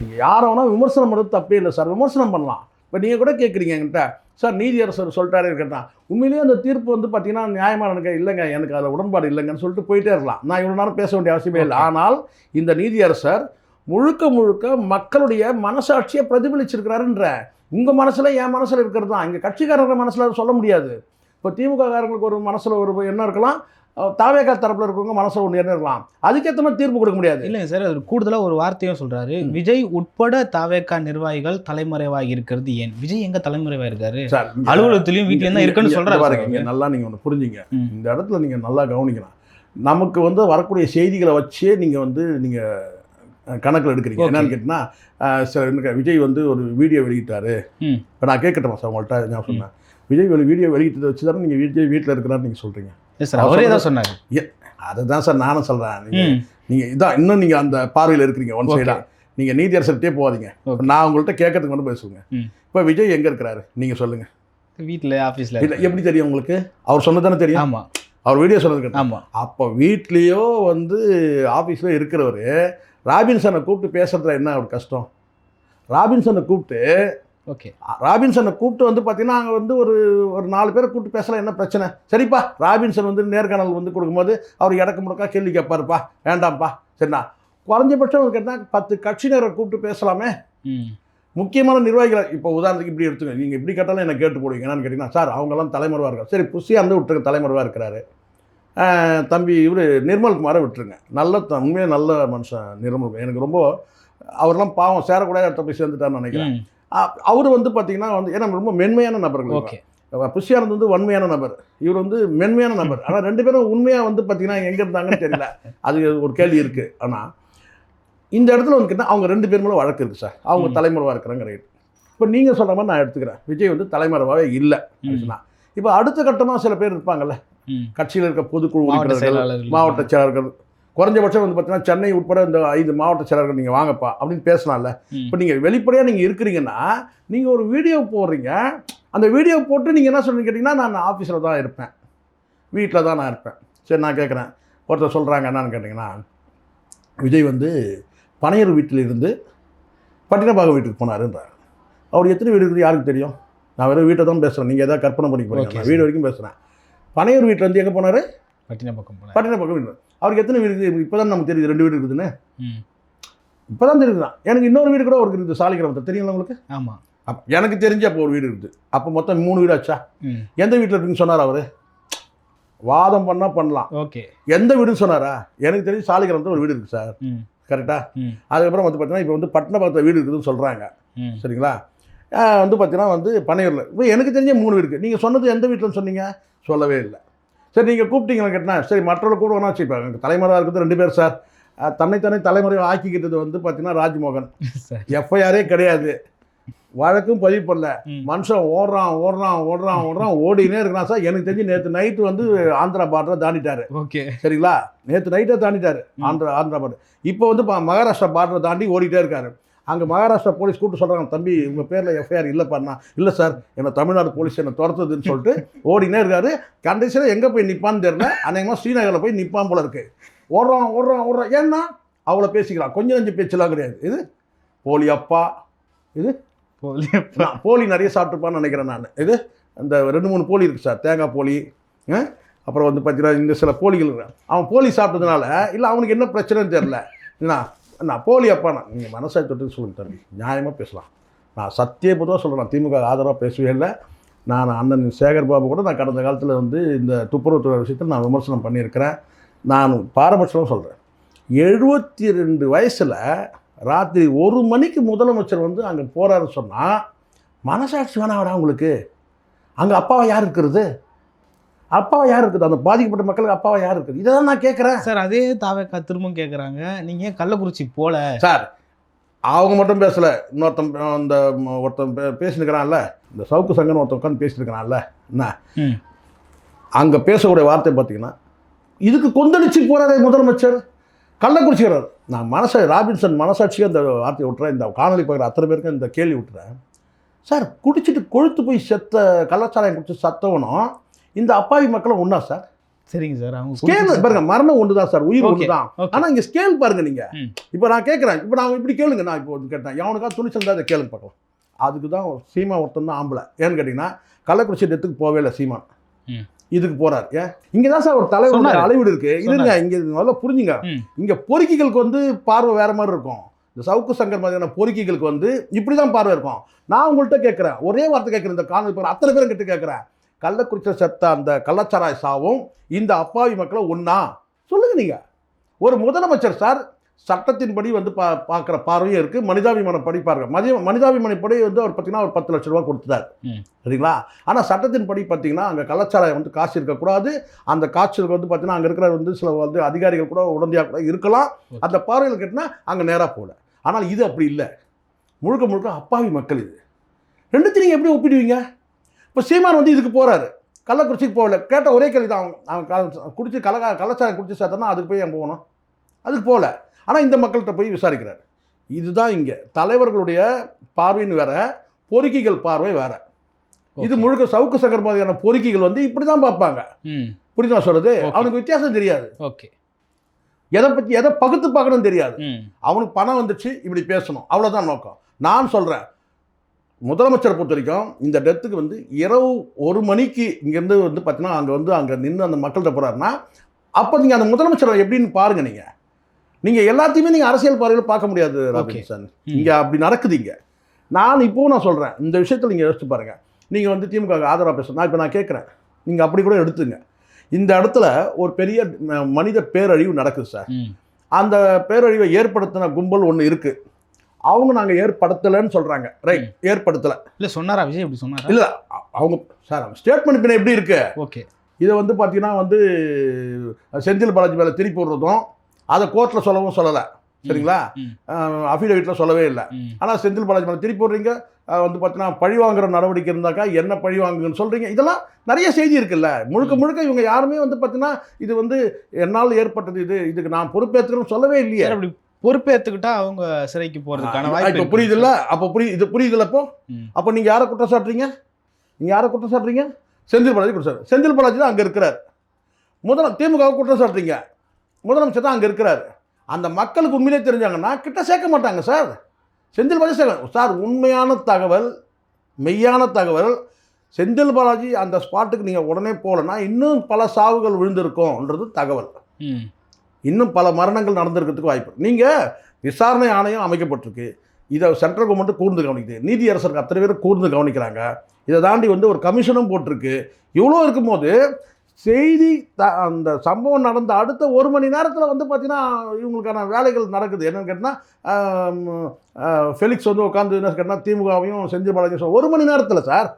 நீங்கள் யாரை வேணால் விமர்சனம் பண்ணுறது தப்பே இல்லை சார், விமர்சனம் பண்ணலாம். இப்போ நீங்கள் கூட கேட்குறீங்க என்கிட்ட, சார் நீதியரசர் சொல்லிட்டாரே கேட்டான், உண்மையிலேயே அந்த தீர்ப்பு வந்து பார்த்தீங்கன்னா நியாயமாக எனக்கு இல்லைங்க, எனக்கு அதில் உடன்பாடு இல்லைங்கன்னு சொல்லிட்டு போயிட்டே இருக்கலாம். நான் இவ்வளோ நேரம் பேச வேண்டிய அவசியமே இல்லை. ஆனால் இந்த நீதியரசர் முழுக்க மக்களுடைய மனசாட்சியை பிரதிபலிச்சிருக்கிறாருன்ற, உங்கள் மனசில் என் மனசில் இருக்கிறது தான், இங்கே கட்சிக்காரர்கள் மனசில் சொல்ல முடியாது. இப்போ திமுக காரங்களுக்கு ஒரு மனசில் ஒரு எண்ணம் இருக்கலாம், தாவேகா தரப்பில் இருக்கிறவங்க மனசில் ஒன்று இருக்கலாம், அதுக்கேற்ற மாதிரி தீர்ப்பு கொடுக்க முடியாது. இல்லைங்க சார், அது கூடுதலாக ஒரு வார்த்தையும் சொல்கிறாரு, விஜய் உட்பட தாவேகா நிர்வாகிகள் தலைமறைவாக இருக்கிறது ஏன்? விஜய் எங்கே தலைமறைவாக இருக்காரு? சார் அலுவலகத்திலையும் வீட்டிலையும் தான் இருக்குன்னு சொல்கிறாரு. பாருங்க, இங்கே நல்லா நீங்கள் ஒன்று புரிஞ்சுங்க, இந்த இடத்துல நீங்கள் நல்லா கவனிக்கலாம். நமக்கு வந்து வரக்கூடிய செய்திகளை வச்சே நீங்கள் வந்து நீங்கள் கணக்கில் எடுக்கிறீங்க. என்னன்னு கேட்டிங்கன்னா, சார் விஜய் வந்து ஒரு வீடியோ வெளியிட்டாரு. இப்போ நான் கேட்கட்டுமா சார் உங்கள்கிட்ட? நான் சொன்னேன், விஜய் வீடியோ வெளியிட்டதை வச்சு தானே நீங்கள் விஜய் வீட்டில் இருக்கிறான்னு நீங்கள் சொல்கிறீங்க. சார் அவரே தான் சொன்னார். அதுதான் சார் நானும் சொல்கிறேன். நீங்கள் இதான் இன்னும் நீங்கள் அந்த பார்வையில் இருக்கிறீங்க ஒன் சைடாக. நீங்கள் நீதி அரசர்கிட்டே போகாதீங்க. நான் உங்கள்கிட்ட கேட்கறதுக்கு மட்டும் பேசுவேங்க. இப்போ விஜய் எங்கே இருக்கிறாரு நீங்கள் சொல்லுங்கள். வீட்டில், ஆஃபீஸில். இல்லை, எப்படி தெரியும் உங்களுக்கு? அவர் சொன்னது தானே தெரியும். ஆமாம், அவர் வீடியோ சொன்னது. ஆமாம். அப்போ வீட்லேயோ வந்து ஆஃபீஸில் இருக்கிறவர் ராபின்சனை கூப்பிட்டு பேசுறதுல என்ன ஒரு கஷ்டம்? ராபின்சனை கூப்பிட்டு வந்து பார்த்தீங்கன்னா அங்கே வந்து ஒரு 4 பேரை கூப்பிட்டு பேசலாம், என்ன பிரச்சனை? சரிப்பா, ராபின்சன் வந்து நேர்காணல் வந்து கொடுக்கும்போது அவர் இடக்கு முடக்கா கேள்வி கேட்பாருப்பா, வேண்டாம்ப்பா, சரிண்ணா. குறைஞ்சபட்சம் கேட்டால் 10 கட்சியினரை கூப்பிட்டு பேசலாமே. முக்கியமான நிர்வாகிகளை இப்போ உதாரணத்துக்கு இப்படி எடுத்துங்க, நீங்கள் இப்படி கேட்டாலும் என்ன கேட்டு போடுவீங்க. என்னன்னு கேட்டிங்கன்னா, சார் அவங்கெல்லாம் தலைமறைவாக இருக்காரு. சரி, புஷியாக இருந்து விட்டுருங்க, தலைமறைவாக இருக்கிறாரு. தம்பி இவர் நிர்மல்குமாரை விட்டுருங்க, உண்மையாக நல்ல மனுஷன் நிர்மல். எனக்கு ரொம்ப அவரெல்லாம் பாவம் சேரக்கூடாத இடத்த போய் சேர்ந்துட்டான்னு நினைக்கிறேன். அவர் வந்து பார்த்தீங்கன்னா வந்து ஏன்னா ரொம்ப மென்மையான நபர்கள். புஷியானந்த் வந்து வன்மையான நபர், இவர் வந்து மென்மையான நபர். ஆனால் 2 பேரும் உண்மையாக வந்து பார்த்தீங்கன்னா எங்கே இருந்தாங்கன்னு தெரியல, அது ஒரு கேள்வி இருக்குது. ஆனால் இந்த இடத்துல வந்து கேட்டால் அவங்க 2 பேர் மேலே வழக்கு இருக்குது சார். அவங்க தலைமறைவாக இருக்கிறாங்க, ரைட். இப்போ நீங்கள் சொல்கிற மாதிரி நான் எடுத்துக்கிறேன், விஜய் வந்து தலைமறைவாகவே இல்லை. இப்போ அடுத்த கட்டமாக சில பேர் இருப்பாங்கல்ல, கட்சியில் இருக்க பொதுக்குழு உறுப்பினர்கள், மாவட்ட செயலாளர்கள், குறைஞ்சபட்சம் வந்து பார்த்தீங்கன்னா சென்னை உட்பட இந்த 5 மாவட்ட செயலாளர்கள் நீங்கள் வாங்கப்பா அப்படின்னு பேசலாம்ல. இப்போ நீங்கள் வெளிப்படையாக நீங்கள் இருக்கிறீங்கன்னா நீங்கள் ஒரு வீடியோ போடுறீங்க, அந்த வீடியோ போட்டு நீங்கள் என்ன சொல்லுன்னு கேட்டிங்கன்னா, நான் ஆஃபீஸில் தான் இருப்பேன், வீட்டில் தான் நான் இருப்பேன். சரி, நான் கேட்குறேன், ஒருத்தர் சொல்கிறாங்க என்னன்னு கேட்டிங்கன்னா, விஜய் வந்து பனையூர் வீட்டில் இருந்து பட்டினப்பாக்கம் வீட்டுக்கு போனாருன்றார். அவர் எத்தனை வீடு இருக்குது யாருக்கு தெரியும்? நான் வெறும் வீட்டை தான் பேசுகிறேன், நீங்கள் எதாவது கற்பனை பண்ணி போகிறீங்க. நான் வீடு வரைக்கும் பேசுகிறேன். பனையூர் வீட்டில் இருந்து எங்கே போனார்? பட்டினப்பாக்கம் வீடு. அவருக்கு எத்தனை வீடு இருக்குது? இப்போ தான் நமக்கு தெரியுது 2 வீடு இருக்குதுன்னு. இப்போ தான் தெரியுதுதான். எனக்கு இன்னொரு வீடு கூட அவருக்கு இருக்குது, சாலிகிராமத்தில். தெரியுங்களா உங்களுக்கு? ஆமாம். எனக்கு தெரிஞ்சு அப்போ ஒரு வீடு இருக்குது. அப்போ மொத்தம் 3 வீடு ஆச்சா? எந்த வீட்டில் இருக்குன்னு சொன்னார் அவர்? வாதம் பண்ணால் பண்ணலாம். ஓகே, எந்த வீடுன்னு சொன்னாரா? எனக்கு தெரிஞ்சு சாலிகிராமத்தில் ஒரு வீடு இருக்குது சார். கரெக்டாக. அதுக்கப்புறம் வந்து பார்த்தீங்கன்னா இப்போ வந்து பட்டினப்பாக்கத்தில் வீடு இருக்குதுன்னு சொல்கிறாங்க. சரிங்களா? வந்து பார்த்தீங்கன்னா வந்து பனையூரில் இப்போ எனக்கு தெரிஞ்ச 3 வீடு இருக்குது. நீங்கள் சொன்னது எந்த வீட்டில்னு சொன்னீங்க? சொல்லவே இல்லை. சரி, நீங்கள் கூப்பிட்டீங்கன்னு கேட்டால் சரி, மற்றவர்கள் கூட வேணா வச்சுப்பாங்க. எங்கள் தலைமறைவாக இருக்கிறது 2 பேர் சார். தன்னைத்தானே தலைமறைவாக ஆக்கிக்கிட்டது வந்து பார்த்தீங்கன்னா ராஜ்மோகன். எஃப்ஐஆரே கிடையாது, வழக்கும் பதிவு பண்ணல, மனுஷன் ஓடுறான் ஓடினே இருக்கிறான் சார். எனக்கு தெரிஞ்சு நேற்று நைட்டு வந்து ஆந்திரா பார்டரை தாண்டிட்டாரு. ஓகே, சரிங்களா? நேற்று நைட்டை தாண்டிட்டாரு ஆந்திரா பார்டர். இப்போ வந்து மகாராஷ்டிரா பார்டரை தாண்டி ஓடிட்டே இருக்காரு. அங்கே மகாராஷ்டிரா போலீஸ் கூப்பிட்டு சொல்கிறாங்க, தம்பி உங்கள் பேரில் எஃப்ஐஆர் இல்லைப்பாருண்ணா. இல்லை சார், என்னை தமிழ்நாடு போலீஸ் என்னை துரத்துதுன்னு சொல்லிட்டு ஓடினே இருக்காரு. கடைசியில் எங்கே போய் நிற்பான்னு தெரியல, அநேகமாக ஸ்ரீநகரில் போய் நிற்பான் போல இருக்கு. ஓடுறான். ஏன்னா அவ்வளோ பேசிக்கிறான், கொஞ்சம் பேச்செல்லாம் கிடையாது. இது போலி அப்பா, இது போலி நிறைய சாப்பிட்டுப்பான்னு நினைக்கிறேன் நான். இது அந்த 2-3 போலி இருக்குது சார், தேங்காய் போலி. அப்புறம் வந்து பார்த்தீங்கன்னா இந்த சில போலிகள் இருக்கிறான். அவன் போலி சாப்பிட்டதுனால இல்லை அவனுக்கு என்ன பிரச்சனைன்னு தெரில. நான் போலி அப்பாண்ணா, நீங்கள் மனசாட்சி தொட்டு சொல்லுங்க தம்பி, நியாயமாக பேசலாம். நான் சத்தியபூர்வமாக சொல்கிறேன், திமுக ஆதரவாக பேசவே இல்லை. நான் அண்ணன் சேகர் பாபு கூட நான் கடந்த காலத்தில் வந்து இந்த துப்புரவுத்துறை விஷயத்தில் நான் விமர்சனம் பண்ணியிருக்கிறேன். நான் பாரபட்சமாக சொல்கிறேன், 72 வயசில் ராத்திரி 1 மணிக்கு முதலமைச்சர் வந்து அங்கே போகிறாருன்னு சொன்னால் மனசாட்சி வேணாம் உங்களுக்கு? அங்கே அப்பாவை யார் இருக்கிறது? அப்பாவை யார் இருக்குது? அந்த பாதிக்கப்பட்ட மக்களுக்கு அப்பாவை யார் இருக்குது? இதை தான் நான் கேட்குறேன் சார். அதே தாவேக்கா திரும்பவும் கேட்குறாங்க, நீங்கள் கள்ளக்குறிச்சி போல சார். அவங்க மட்டும் பேசலை, இன்னொருத்தன் அந்த ஒருத்தன் பேசினுக்கிறான்ல, இந்த சவுக்கு சங்கன்னு ஒருத்தன் உட்காந்து பேசிட்டுருக்கிறான்ல, என்ன அங்கே பேசக்கூடிய வார்த்தை பார்த்தீங்கன்னா, இதுக்கு கொந்தளிச்சு போகிறாரே முதலமைச்சர், கள்ளக்குறிச்சிக்கிறார். நான் ராபின்சன் மனசாட்சியாக இந்த வார்த்தையை விட்டுறேன். இந்த காணொலி பார்க்குற அத்தனை பேருக்கு இந்த கேள்வி விட்டுறேன் சார். குடிச்சிட்டு கொழுத்து போய் கள்ளச்சாராயம் குடிச்சு சத்தவனும் இந்த அப்பாவி மக்களும் ஒன்றா சார்? சரிங்க சார், அவங்க ஸ்கேல் பாருங்க, மரணம் ஒன்று தான் சார், உயிர் ஒன்று தான். ஆனால் இங்கே ஸ்கேல் பாருங்க. நீங்கள் இப்போ நான் கேட்குறேன், இப்போ நான் இப்படி கேளுங்க, நான் இப்போ கேட்டேன், எவனுக்காக துணிச்சல் தான் அதை கேளுங்க பார்க்கலாம். அதுக்கு தான் சீமா ஒருத்தன் தான் ஆம்பளை. ஏன்னு கேட்டிங்கன்னா கள்ளக்குறிச்சி டெத்துக்கு போவே இல்லை சீமான், இதுக்கு போறாரு. ஏன் இங்கே தான் சார் ஒரு தலைவர் அளவீடு இருக்கு. இதுங்க இங்கே முதல்ல புரிஞ்சுங்க, இங்கே பொறுக்கிகளுக்கு வந்து பார்வை வேற மாதிரி இருக்கும். இந்த சவுக்கு சங்கர் மாதிரியான பொறுக்கிகளுக்கு வந்து இப்படி தான் பார்வை இருக்கும். நான் உங்கள்கிட்ட கேட்குறேன், ஒரே வார்த்தை கேட்குறேன், இந்த காணொலி பாரு அத்தனை பேரும் கிட்ட கேட்குறேன், கள்ளக்குறிச்சியில் செத்த அந்த கள்ளச்சாராய சாவும் இந்த அப்பாவி மக்களை ஒன்றா சொல்லுங்கள் நீங்கள். ஒரு முதலமைச்சர் சார் சட்டத்தின்படி வந்து பார்க்குற பார்வையும் இருக்குது, மனிதாபிமானப்படி பாருங்க. மனிதாபிமானப்படி வந்து அவர் பார்த்தீங்கன்னா ஒரு 10 லட்ச ரூபா கொடுத்துட்டார் சரிங்களா. ஆனால் சட்டத்தின்படி பார்த்தீங்கன்னா அங்கே கள்ளச்சாராயம் வந்து காசு இருக்கக்கூடாது. அந்த காய்ச்சலுக்கு வந்து பார்த்தீங்கன்னா அங்கே இருக்கிற வந்து சில வந்து அதிகாரிகள் கூட உடந்தையாக கூட இருக்கலாம். அந்த பார்வையில் கேட்டால் அங்கே நேராக போகல. ஆனால் இது அப்படி இல்லை, முழுக்க முழுக்க அப்பாவி மக்கள். இது ரெண்டுத்தையும் நீங்கள் எப்படி ஒப்பிடுவீங்க? இப்போ சீமான் வந்து இதுக்கு போகிறாரு, கள்ளக்குறிச்சிக்கு போகல. கேட்ட ஒரே கேள்வி தான், அவன் குடிச்சு கள்ளச்சாராயம் குடிச்சு சேர்த்தனா அதுக்கு போய் அங்கே போகணும், அதுக்கு போகல. ஆனால் இந்த மக்கள்கிட்ட போய் விசாரிக்கிறார். இதுதான் இங்கே தலைவர்களுடைய பார்வைன்னு வேற, பொறுக்கிகள் பார்வை வேற. இது முழுக்க சவுக்கு சங்கர் மாதிரியான பொறுக்கிகள் வந்து இப்படி தான் பார்ப்பாங்க. புரியுதா சொல்றது? அவனுக்கு வித்தியாசம் தெரியாது. ஓகே, எதை பகுத்து பார்க்கணும் தெரியாது. அவனுக்கு பணம் வந்துச்சு, இப்படி பேசணும், அவ்வளோதான் நோக்கம். நான் சொல்கிறேன், முதலமைச்சரை பொறுத்த வரைக்கும் இந்த டெத்துக்கு வந்து இரவு 1 மணிக்கு இங்கேருந்து வந்து பார்த்தீங்கன்னா அங்கே நின்று அந்த மக்கள்கிட்ட போகிறாருன்னா, அப்போ நீங்கள் அந்த முதலமைச்சரை எப்படின்னு பாருங்கள். நீங்கள் எல்லாத்தையுமே நீங்கள் அரசியல் பார்வையில் பார்க்க முடியாது ராபின்சன். இங்கே அப்படி நடக்குது. இங்கே நான் சொல்கிறேன், இந்த விஷயத்தில் நீங்கள் யோசிச்சு பாருங்கள். நீங்கள் வந்து திமுக ஆதரவாக பேசுகிறேன், நான் கேட்குறேன், நீங்கள் அப்படி கூட எடுத்துங்க. இந்த இடத்துல ஒரு பெரிய மனித பேரழிவு நடக்குது சார். அந்த பேரழிவை ஏற்படுத்தின கும்பல் ஒன்று இருக்குது. அவங்க நாங்கள் ஏற்படுத்தலைன்னு சொல்கிறாங்க. ரைட், ஏற்படுத்தலை இல்லை சொன்னாரா விஜய்? எப்படி சொன்னார்? இல்லை, அவங்க சார் ஸ்டேட்மெண்ட் பின்ன எப்படி இருக்கு? ஓகே, இதை வந்து பார்த்தீங்கன்னா வந்து செந்தில் பாலாஜி மேலே திருப்பி விடுறதும், அதை கோர்ட்டில் சொல்லலை சரிங்களா, அஃபிடவிட்டில் சொல்லவே இல்லை. ஆனால் செந்தில் பாலாஜி மேலே திருப்பி விடுறீங்க, வந்து பார்த்தீங்கன்னா பழி வாங்குற நடவடிக்கை இருந்தாக்கா என்ன பழி வாங்குங்கன்னு சொல்கிறீங்க. இதெல்லாம் நிறைய செய்தி இருக்குல்ல. முழுக்க இவங்க யாருமே வந்து பார்த்தீங்கன்னா இது வந்து என்னால் ஏற்பட்டது, இதுக்கு நான் பொறுப்பேற்றுக்கணும்னு சொல்லவே இல்லையே. அப்படி பொறுப்பேற்றுக்கிட்டா அவங்க சிறைக்கு போகிறதுக்கான வாய்ப்பு இப்போ புரியுதுல்ல? அப்போ புரியுதுல்ல? அப்போ நீங்கள் யாரை குற்றம் சாட்டுறீங்க? செந்தில் பாலாஜி குற்றம். செந்தில் பாலாஜி தான் அங்கே இருக்கிறார். திமுக குற்றம் சாட்டுறீங்க, முதலமைச்சர் தான் அங்கே இருக்கிறார். அந்த மக்களுக்கு உண்மையிலே தெரிஞ்சாங்கன்னா கிட்ட சேர்க்க மாட்டாங்க சார். செந்தில் பாலாஜி சார் உண்மையான தகவல், மெய்யான தகவல், செந்தில் பாலாஜி அந்த ஸ்பாட்டுக்கு நீங்கள் உடனே போகலன்னா இன்னும் பல சாவுகள் விழுந்திருக்கும்ன்றது தகவல். இன்னும் பல மரணங்கள் நடந்திருக்கிறதுக்கு வாய்ப்பு. நீங்கள் விசாரணை ஆணையம் அமைக்கப்பட்டிருக்கு, இதை சென்ட்ரல் கவர்மெண்ட்டு கூர்ந்து கவனிக்குது, நீதியரசருக்கு அத்தனை பேர் கூர்ந்து கவனிக்கிறாங்க. இதை தாண்டி வந்து ஒரு கமிஷனும் போட்டிருக்கு. இவ்வளோ இருக்கும்போது செய்தி அந்த சம்பவம் நடந்த அடுத்த 1 மணி நேரத்தில் வந்து பார்த்தீங்கன்னா இவங்களுக்கான வேலைகள் நடக்குது. என்னென்னு கேட்டால் ஃபெலிக்ஸ் வந்து உட்காந்து என்ன கேட்டால் திமுகவையும் செந்தில் பாலாஜியும் 1 மணி நேரத்தில் சார்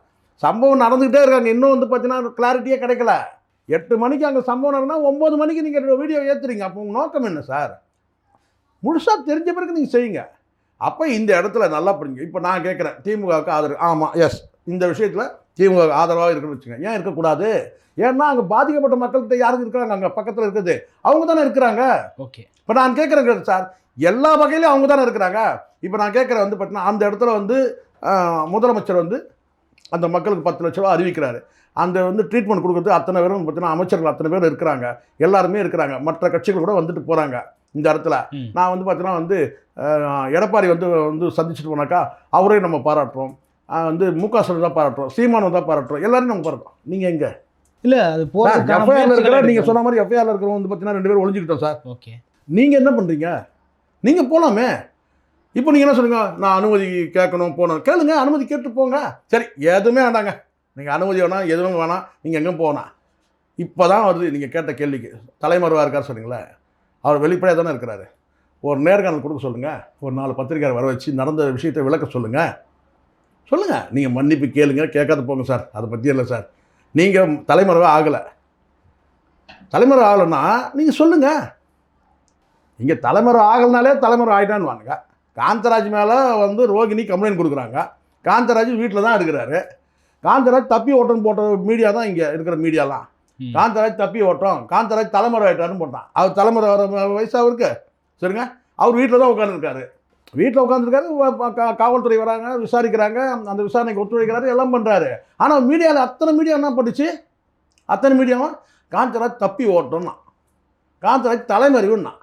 சம்பவம் நடந்துக்கிட்டே இருக்காங்க. இன்னும் வந்து பார்த்தீங்கன்னா கிளாரிட்டியே கிடைக்கல. 8 மணிக்கு அங்கே சம்பவம் நடந்தா 9 மணிக்கு நீங்கள் வீடியோ ஏற்றுறீங்க. அப்போ உங்கள் நோக்கம் என்ன சார்? முழுசாக தெரிஞ்ச பிறகு நீங்கள் செய்யுங்க. அப்போ இந்த இடத்துல நல்லா புரியுங்க. இப்போ நான் கேட்குறேன், திமுகவுக்கு ஆதரவு, ஆமாம் எஸ், இந்த விஷயத்தில் திமுக ஆதரவாக இருக்குன்னு வச்சுங்க. ஏன் இருக்கக்கூடாது? ஏன்னா அங்கே பாதிக்கப்பட்ட மக்கள்கிட்ட யாருக்கு இருக்கிறாங்க? அங்கே பக்கத்தில் இருக்குது அவங்க தானே இருக்கிறாங்க. ஓகே, இப்போ நான் கேட்குறேங்க சார், எல்லா வகையிலையும் அவங்க தானே இருக்கிறாங்க. இப்போ நான் கேட்குறேன் வந்து பார்த்தீங்கன்னா அந்த இடத்துல வந்து முதலமைச்சர் வந்து அந்த மக்களுக்கு 10 லட்ச ரூபா அறிவிக்கிறாரு. அந்த வந்து ட்ரீட்மெண்ட் கொடுக்குறது அத்தனை பேரும் பார்த்தீங்கன்னா அமைச்சர்கள் அத்தனை பேர் இருக்கிறாங்க, எல்லாருமே இருக்கிறாங்க, மற்ற கட்சிகள் கூட வந்துட்டு போகிறாங்க. இந்த இடத்துல நான் வந்து பார்த்தீங்கன்னா வந்து எடப்பாடி வந்து சந்திச்சுட்டு போனாக்கா அவரே நம்ம பாராட்டுறோம், வந்து முக ஸ்டாலின் தான் பாராட்டுறோம், சீமானு தான் பாராட்டுறோம், எல்லாரும் நம்ம பாராட்டுறோம். நீங்கள் எங்கே? இல்லை, அது எஃப்ஐஆரில் இருக்கிற நீங்கள் சொன்ன மாதிரி எஃப்ஐஆரில் இருக்கிறவங்க வந்து பார்த்தீங்கன்னா 2 பேர் ஒழிஞ்சிக்கிட்டோம் சார். ஓகே, நீங்கள் என்ன பண்ணுறீங்க? நீங்கள் போகலாமே. இப்போ நீங்கள் என்ன சொல்லுங்க, நான் அனுமதி கேட்கணும் போகணும், கேளுங்க, அனுமதி கேட்டு போங்க. சரி, எதுவுமே வேண்டாங்க, நீங்கள் அனுமதி வேணாம், எதுவும் வேணாம், நீங்கள் எங்கே போகணும். இப்போ தான் வருது நீங்கள் கேட்ட கேள்விக்கு. தலைமறைவாக இருக்கார் சொன்னீங்களே, அவர் வெளிப்படையாக தானே இருக்கிறாரு. ஒரு நேர்காணல் கொடுக்க சொல்லுங்கள், ஒரு 4 பத்திரிக்கையாளர் வர வச்சு நடந்த விஷயத்தை விளக்க சொல்லுங்கள். நீங்கள் மன்னிப்பு கேளுங்க, கேட்காத போங்க சார், அதை பற்றி இல்லை சார். நீங்கள் தலைமறைவாக ஆகலைன்னா நீங்கள் சொல்லுங்கள். இங்கே தலைமறை ஆகலைனாலே தலைமறை ஆகிட்டான்னு வாங்க. காந்தராஜ் மேலே வந்து ரோகிணி கம்ப்ளைண்ட் கொடுக்குறாங்க. காந்தராஜ் வீட்டில் தான் இருக்கிறாரு. காந்தராஜ் தப்பி ஓட்டம்னு போட்ட மீடியா தான் இங்கே இருக்கிற மீடியாலாம். காந்தராஜ் தப்பி ஓட்டம், காந்தராஜ் தலைமறை ஆகிட்டாருன்னு போட்டான். அவர் தலைமறை வர வயசு அவருக்கு சரிங்க. அவர் வீட்டில் தான் உட்காந்துருக்காரு. காவல்துறை வராங்க, விசாரிக்கிறாங்க, அந்த விசாரணைக்கு ஒத்துழைக்கிறாரு, எல்லாம் பண்ணுறாரு. ஆனால் மீடியாவில் அத்தனை மீடியா என்ன பண்ணுச்சு? அத்தனை மீடியாவும் காந்தராஜ் தப்பி ஓட்டம்னா, காந்தராஜ் தலைமறைவுன்னா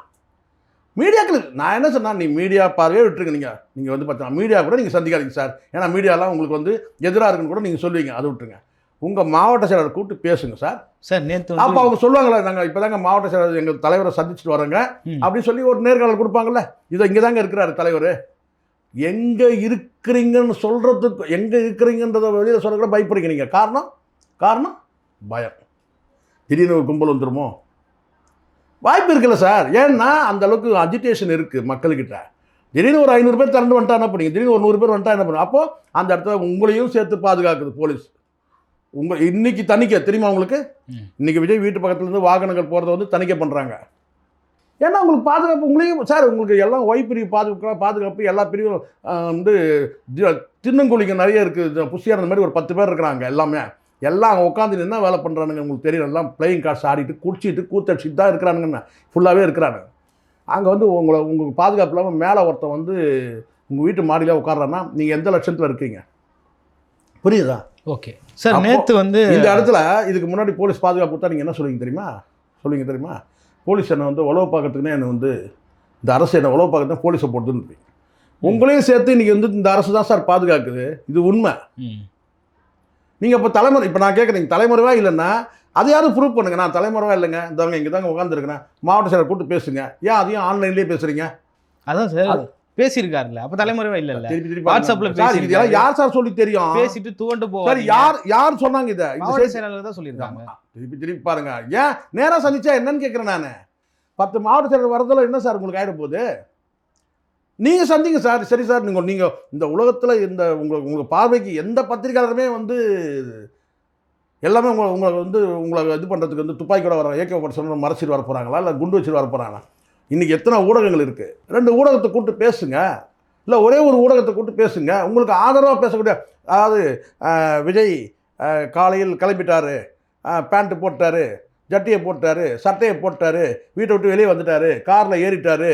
மீடியாக்கள். நான் என்ன சொன்னால், நீ மீடியா பார்வையே விட்டுருங்க. நீங்கள் வந்து பார்த்தீங்கன்னா மீடியா கூட நீங்கள் சந்திக்காதீங்க சார். ஏன்னா மீடியாலாம் உங்களுக்கு வந்து எதிராக இருக்குன்னு கூட நீங்கள் சொல்லுவீங்க, அதை விட்டுருங்க. உங்கள் மாவட்ட செயலாளர் கூப்பிட்டு பேசுங்க சார். நேற்று அப்போ அவங்க சொல்லுவாங்களே, நாங்கள் இப்போ தாங்க மாவட்ட செயலாளர் எங்கள் தலைவரை சந்திச்சுட்டு வரோங்க அப்படின்னு சொல்லி ஒரு நேர்காணல் கொடுப்பாங்கள்ல. இதை இங்கே தாங்க இருக்கிறாரு தலைவர். எங்கே இருக்கிறீங்கன்னு சொல்கிறதுக்கு, எங்கே இருக்கிறீங்கன்றதை வெளியில் சொல்ல கூட பயப்படுறீங்க நீங்கள். காரணம் காரணம் பயம். திடீர்னு ஒரு கும்பல் வந்துருமோ? வாய்ப்பு இருக்குல்ல சார். ஏன்னா அந்த அளவுக்கு அஜிடேஷன் இருக்குது மக்கள்கிட்ட. திடீர்னு ஒரு 500 பேர் திரண்டு வந்துட்டா என்ன பண்ணுங்க, திடீர்னு ஒரு 100 பேர் வந்துட்டா என்ன பண்ணுங்க? அப்போது அந்த இடத்துல உங்களையும் சேர்த்து பாதுகாக்குது போலீஸ். இன்னைக்கு தணிக்கை தெரியுமா உங்களுக்கு? இன்னைக்கு விஜய் வீட்டு பக்கத்துலேருந்து வாகனங்கள் போகிறத வந்து தணிக்கை பண்ணுறாங்க. ஏன்னா உங்களுக்கு பாதுகாப்பு, உங்களையும் சார் உங்களுக்கு எல்லாம் ஒய் பிரிவு பாதுகாப்பு எல்லா பிரிவும் வந்து தின்னங்குழிங்க நிறைய இருக்குது. புஷியார் அந்த மாதிரி ஒரு 10 பேர் இருக்கிறாங்க. எல்லாம் அவங்க உட்காந்து என்ன வேலை பண்ணுறானுங்க உங்களுக்கு தெரியும். எல்லாம் பிளேயிங் கார்ட்ஸ் ஆடிட்டு குடிச்சிட்டு கூத்தடிச்சிட்டு தான் இருக்கிறானுங்கன்னு ஃபுல்லாகவே இருக்கிறாங்க. அங்கே வந்து உங்களுக்கு பாதுகாப்பு இல்லாமல் மேலே ஒருத்தன் வந்து உங்கள் வீட்டு மாடியில் உட்காடுறான்னா நீங்கள் எந்த லட்சத்தில் இருக்கீங்க? புரியுதா? Okay sir. நேற்று வந்து இந்த இடத்துல இதுக்கு முன்னாடி போலீஸ் பாதுகாப்பு கொடுத்தா நீங்கள் என்ன சொல்லுவீங்க தெரியுமா? போலீஸ் என்னை வந்து உளவு பார்க்கறதுக்குன்னே என்னை வந்து இந்த அரசு என்னை உளவு பார்க்கறது போலீஸை போட்டுன்னு உங்களையும் சேர்த்து இன்றைக்கி வந்து இந்த அரசு தான் சார் பாதுகாக்குது. இது உண்மை. நீங்கள் இப்போ தலைமுறை, இப்போ நான் கேட்குறேன், தலைமுறைவா இல்லைன்னா அதை யாரும் ப்ரூவ் பண்ணுங்க. நான் தலைமுறைவா இல்லைங்க, இந்தவங்க இங்கே தாங்க உட்காந்துருக்கிறேன், மாவட்ட செயலர் கூப்பிட்டு பேசுங்க. ஏன் அதையும் ஆன்லைன்லேயே பேசுகிறீங்க? அதான் சார் பேசியிருக்காருல்ல. அப்போ தலைமுறைவா இல்லை திருப்பி வாட்ஸ்அப்பில் பேசி இதெல்லாம் யார் சார் சொல்லி தெரியும்? பேசிட்டு துவண்டு சார் யார் சொன்னாங்க இதை? மாவட்ட செயலாளர் தான் சொல்லியிருக்காங்க. திருப்பி பாருங்க. ஏன் நேராக சந்திச்சா என்னன்னு கேட்குறேன் நான். 10 மாவட்ட செயலர் வரதில் என்ன சார் உங்களுக்கு ஆகிட போகுது? நீங்கள் சந்திங்க சார். சரி சார், நீங்கள் இந்த உலகத்தில் இந்த உங்கள் பார்வைக்கு எந்த பத்திரிகையாளருமே வந்து எல்லாமே உங்களை வந்து உங்களை இது பண்ணுறதுக்கு வந்து துப்பாக்கியோட வர ஏகே சொன்ன மறைச்சிட்டு வர போகிறாங்களா, இல்லை குண்டு வச்சுட்டு வர போகிறாங்களா? இன்றைக்கி எத்தனை ஊடகங்கள் இருக்குது. 2 ஊடகத்தை கூப்பிட்டு பேசுங்க, இல்லை ஒரே ஒரு ஊடகத்தை கூப்பிட்டு பேசுங்க. உங்களுக்கு ஆதரவாக பேசக்கூடிய, அதாவது விஜய் காலையில் கிளம்பிட்டார், பேண்ட்டு போட்டார், ஜட்டியை போட்டார், சட்டையை போட்டார், வீட்டை விட்டு வெளியே வந்துட்டார், காரில் ஏறிட்டார்,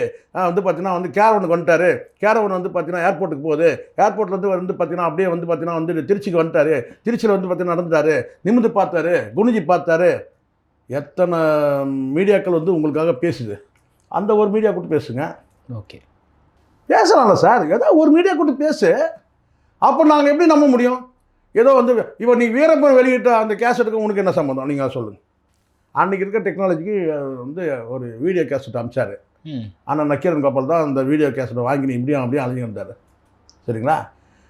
வந்து பார்த்தீங்கன்னா வந்து கேரவனுக்கு வந்துட்டார், கேரவன் வந்து பார்த்தீங்கன்னா ஏர்போர்ட்டுக்கு போகுது, ஏர்போர்ட்லேருந்து வந்து பார்த்தீங்கன்னா அப்படியே வந்து பார்த்தீங்கன்னா வந்து திருச்சிக்கு வந்துட்டார், திருச்சியில் வந்து பார்த்தீங்கன்னா நடந்துட்டார், நிமிந்து பார்த்தாரு, குனிஞ்சி பார்த்தாரு. எத்தனை மீடியாக்கள் வந்து உங்களுக்காக பேசுது. அந்த ஒரு மீடியா கூப்பிட்டு பேசுங்க. ஓகே பேசலாம்ல சார். ஏதோ ஒரு மீடியா கூப்பிட்டு பேசு. அப்போ நாங்கள் எப்படி நம்ப முடியும்? ஏதோ வந்து இப்போ நீ வீரப்பன் வெளியிட்ட அந்த கேசட்டுக்கு உனக்கு என்ன சம்மந்தம்? நீங்கள் சொல்லுங்கள். அன்றைக்கி இருக்க டெக்னாலஜிக்கு வந்து ஒரு வீடியோ கேசட் அமிச்சார். ஆனால் நக்கீரன் கோபால் தான் அந்த வீடியோ கேசட்டை வாங்கி நீ இப்படியும் அப்படியே அழிஞ்சு வந்தார். சரிங்களா?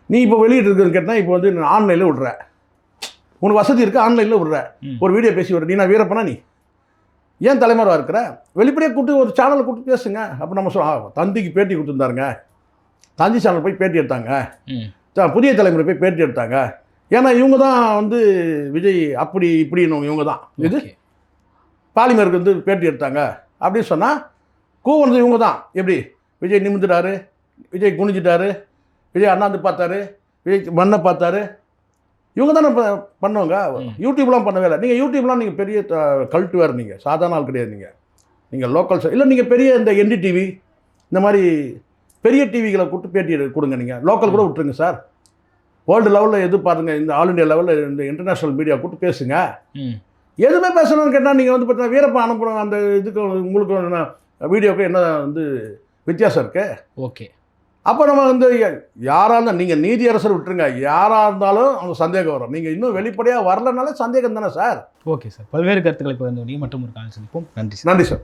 நீ இப்போ வெளியிட்டுருக்குன்னு கேட்டால் இப்போ வந்து நான் ஆன்லைனில் விட்ற, உனக்கு வசதி இருக்குது, ஆன்லைனில் விட்ற, ஒரு வீடியோ பேசி விட்ற. நீ நான் வீரப்பனா? நீ ஏன் தலைமறைவாக இருக்கிற? வெளிப்படையாக கூப்பிட்டு ஒரு சேனலை கூப்பிட்டு பேசுங்க. அப்போ நம்ம தந்திக்கு பேட்டி கொடுத்துருந்தாருங்க, தந்தி சேனல் போய் பேட்டி எடுத்தாங்க, புதிய தலைமுறை போய் பேட்டி எடுத்தாங்க. ஏன்னா இவங்க தான் வந்து விஜய் அப்படி இப்படின்னு இவங்க தான் இது பாலிமருக்கு வந்து பேட்டி எடுத்தாங்க அப்படின்னு சொன்னால் கூவனது இவங்க தான். எப்படி விஜய் நிமிந்துட்டாரு, விஜய் குனிஞ்சிட்டாரு, விஜய் அண்ணாந்து பார்த்தாரு, விஜய் மண்ணை பார்த்தாரு. இவங்க தானே பண்ணுவாங்க. யூடியூப்லாம் பண்ணவே இல்லை. நீங்கள் யூடியூப்லாம் நீங்கள் பெரிய கல்ட்டு வேறு, நீங்கள் சாதாரண ஆள் கிடையாது. நீங்கள் லோக்கல் இல்லை, நீங்கள் பெரிய இந்த NDTV இந்த மாதிரி பெரிய டிவிகளை கூப்பிட்டு பேட்டி கொடுங்க. நீங்கள் லோக்கல் கூட விட்டுருங்க சார். வேர்ல்டு லெவலில் எது பாருங்கள், இந்த ஆல் இண்டியா லெவலில் இந்த இன்டர்நேஷ்னல் மீடியா கூப்பிட்டு பேசுங்க. எதுவுமே பேசணும்னு கேட்டால் நீங்கள் வந்து பார்த்தீங்கன்னா வீரப்பா அனுப்புகிறோம் அந்த இதுக்கு உங்களுக்கு வீடியோவுக்கு என்ன வந்து வித்தியாசம் இருக்குது? ஓகே. அப்போ நம்ம வந்து யாராக இருந்தால் நீங்கள் நீதியரசர் விட்டுருங்க, யாராக இருந்தாலும் அவங்க சந்தேகம் வரும். நீங்கள் இன்னும் வெளிப்படையாக வரலனாலே சந்தேகம் தானே சார். Okay sir. பல்வேறு கருத்துக்களை பகிர்ந்து மற்றும் ஒரு கால் சந்திப்போம். நன்றி சார்.